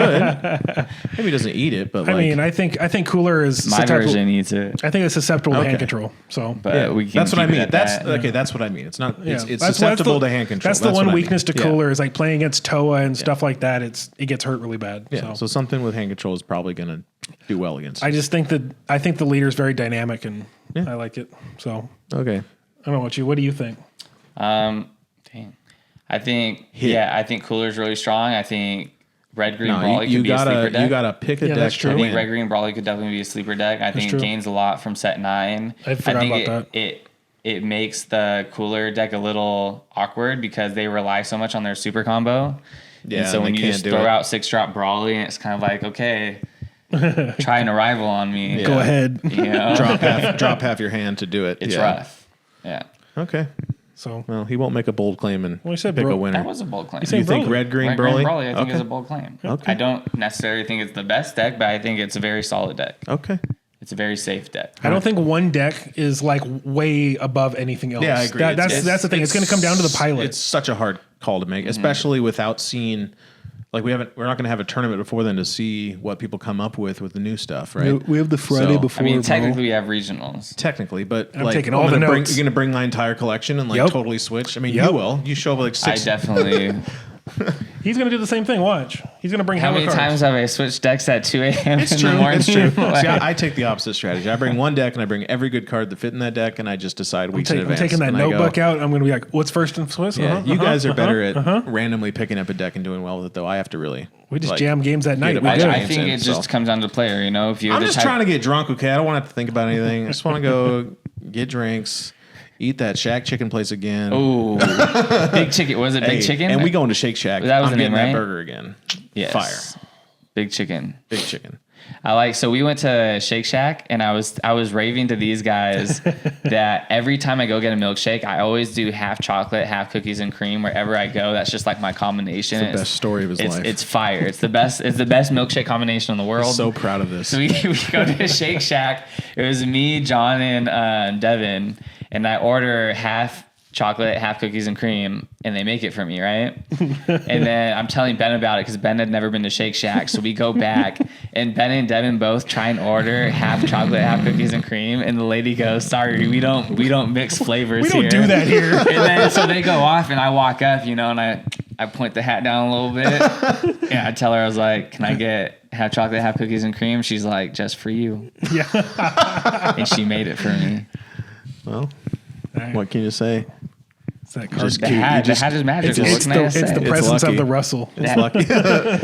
[SPEAKER 1] could. Maybe it doesn't eat it, but
[SPEAKER 3] I mean, I think Cooler is
[SPEAKER 2] My version eats it.
[SPEAKER 3] I think it's susceptible to hand
[SPEAKER 1] Okay.
[SPEAKER 3] control. So,
[SPEAKER 2] But we can
[SPEAKER 1] that's what I
[SPEAKER 2] keep it
[SPEAKER 1] mean.
[SPEAKER 2] at
[SPEAKER 1] That's
[SPEAKER 2] that.
[SPEAKER 1] okay. That's what I mean. It's not. It's
[SPEAKER 3] That's
[SPEAKER 1] susceptible
[SPEAKER 3] the-
[SPEAKER 1] to hand control.
[SPEAKER 3] That's the
[SPEAKER 1] what
[SPEAKER 3] one
[SPEAKER 1] I mean.
[SPEAKER 3] weakness to
[SPEAKER 1] Yeah.
[SPEAKER 3] Cooler is like playing against Toa and stuff like that. It gets hurt really bad.
[SPEAKER 1] Yeah. So something with hand control is probably going to do well against.
[SPEAKER 3] I just think the leader is very dynamic and I like it. So
[SPEAKER 1] Okay.
[SPEAKER 3] I don't know what you. What do you think?
[SPEAKER 2] Dang. I think Cooler's really strong. I think Red Green Brawly
[SPEAKER 1] you
[SPEAKER 2] could be a sleeper
[SPEAKER 1] gotta
[SPEAKER 2] deck.
[SPEAKER 1] you gotta pick a deck
[SPEAKER 3] that's
[SPEAKER 1] to
[SPEAKER 3] true.
[SPEAKER 2] I think
[SPEAKER 1] win.
[SPEAKER 2] Red Green Brawly could definitely be a sleeper deck. I think
[SPEAKER 3] true.
[SPEAKER 2] it gains a lot from set 9.
[SPEAKER 3] I forgot
[SPEAKER 2] think
[SPEAKER 3] about
[SPEAKER 2] it makes the Cooler deck a little awkward because they rely so much on their super combo.
[SPEAKER 1] Yeah,
[SPEAKER 2] and so
[SPEAKER 1] and
[SPEAKER 2] when
[SPEAKER 1] they
[SPEAKER 2] you
[SPEAKER 1] can't
[SPEAKER 2] just
[SPEAKER 1] do
[SPEAKER 2] throw
[SPEAKER 1] it.
[SPEAKER 2] out 6-drop Brawly, and it's kind of like, okay, trying to rival on me.
[SPEAKER 1] Yeah.
[SPEAKER 3] Go ahead.
[SPEAKER 2] You know?
[SPEAKER 1] drop half your hand to do it.
[SPEAKER 2] It's
[SPEAKER 1] Yeah.
[SPEAKER 2] rough. Yeah.
[SPEAKER 1] Okay.
[SPEAKER 3] So
[SPEAKER 1] Well, he won't make a bold claim and
[SPEAKER 3] Well, he said
[SPEAKER 1] pick a
[SPEAKER 3] bro-
[SPEAKER 1] winner.
[SPEAKER 2] That was a bold claim.
[SPEAKER 3] say
[SPEAKER 1] You think
[SPEAKER 3] Broly.
[SPEAKER 1] Red Green
[SPEAKER 2] Red Green
[SPEAKER 1] Broly?
[SPEAKER 2] Brawly, I think,
[SPEAKER 1] Okay.
[SPEAKER 2] is a bold claim.
[SPEAKER 1] Okay.
[SPEAKER 2] I don't necessarily think it's the best deck, but I think it's a very solid deck.
[SPEAKER 1] Okay.
[SPEAKER 2] It's a very safe deck.
[SPEAKER 3] I don't think one deck is like way above anything else.
[SPEAKER 1] Yeah, I agree.
[SPEAKER 3] That's the thing. It's going to come down to the pilot.
[SPEAKER 1] It's such a hard call to make, especially without seeing. Like we're not going to have a tournament before then to see what people come up with the new stuff, right?
[SPEAKER 3] We have the Friday before.
[SPEAKER 2] I mean, technically we have regionals.
[SPEAKER 1] Technically, but
[SPEAKER 3] I'm taking all the notes.
[SPEAKER 1] You're going to bring my entire collection and totally switch. I mean, you will. You show up with like 6.
[SPEAKER 2] I definitely.
[SPEAKER 3] He's going to do the same thing. Watch. He's going to bring.
[SPEAKER 2] How many times have I switched decks at 2 a.m. in the morning?
[SPEAKER 1] It's true. See, I take the opposite strategy. I bring one deck and I bring every good card that fit in that deck, and I just decide weeks in advance.
[SPEAKER 3] I'm taking that notebook out. I'm going to be like, "What's first in Swiss?"
[SPEAKER 1] Yeah, you guys are better at randomly picking up a deck and doing well with it, though. I have to really.
[SPEAKER 3] We just jam games at night.
[SPEAKER 2] I think it just comes down to the player. If you're
[SPEAKER 1] I'm just trying to get drunk. Okay, I don't want to have to think about anything. I just want to go get drinks. Eat that Shack Chicken place again.
[SPEAKER 2] Oh, Big Chicken. Was it Big Chicken?
[SPEAKER 1] And we going to Shake Shack.
[SPEAKER 2] That was the name, right?
[SPEAKER 1] That burger again.
[SPEAKER 2] Yes.
[SPEAKER 1] Fire.
[SPEAKER 2] Big Chicken.
[SPEAKER 1] Big Chicken.
[SPEAKER 2] So we went to Shake Shack, and I was raving to these guys that every time I go get a milkshake, I always do half chocolate, half cookies and cream wherever I go. That's just like my combination.
[SPEAKER 1] It's the best story of his life.
[SPEAKER 2] It's fire. It's the best milkshake combination in the world.
[SPEAKER 1] I'm so proud of this.
[SPEAKER 2] So we go to Shake Shack. It was me, John, and Devin, and I order half chocolate, half cookies and cream, and they make it for me, right? And then I'm telling Ben about it because Ben had never been to Shake Shack. So we go back, and Ben and Devin both try and order half chocolate, half cookies and cream, and the lady goes, "Sorry, we don't mix flavors here.
[SPEAKER 3] We don't do that here."
[SPEAKER 2] And then so they go off, and I walk up, and I point the hat down a little bit, and I tell her, I was like, "Can I get half chocolate, half cookies and cream?" She's like, "Just for you." Yeah. And she made it for me.
[SPEAKER 1] Well, what can you say?
[SPEAKER 3] It's that card.
[SPEAKER 2] The hat is magical.
[SPEAKER 3] It's the presence of the Russell.
[SPEAKER 1] It's lucky.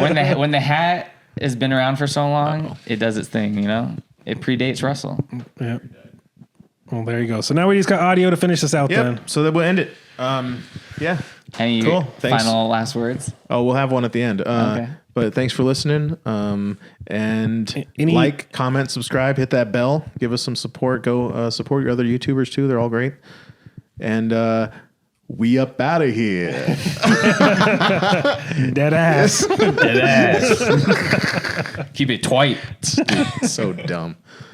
[SPEAKER 2] When the hat has been around for so long, it does its thing. It predates Russell.
[SPEAKER 3] Yeah. Well, there you go. So now we just got audio to finish this out. Then.
[SPEAKER 1] So then we'll end it. Yeah.
[SPEAKER 2] Any
[SPEAKER 1] cool.
[SPEAKER 2] final last words?
[SPEAKER 1] Oh, we'll have one at the end.
[SPEAKER 2] Okay.
[SPEAKER 1] But thanks for listening. And like, comment, subscribe, hit that bell, give us some support. Go support your other YouTubers too. They're all great. And we up out of here.
[SPEAKER 3] Dead ass.
[SPEAKER 2] Dead ass. Keep it tight.
[SPEAKER 1] So dumb.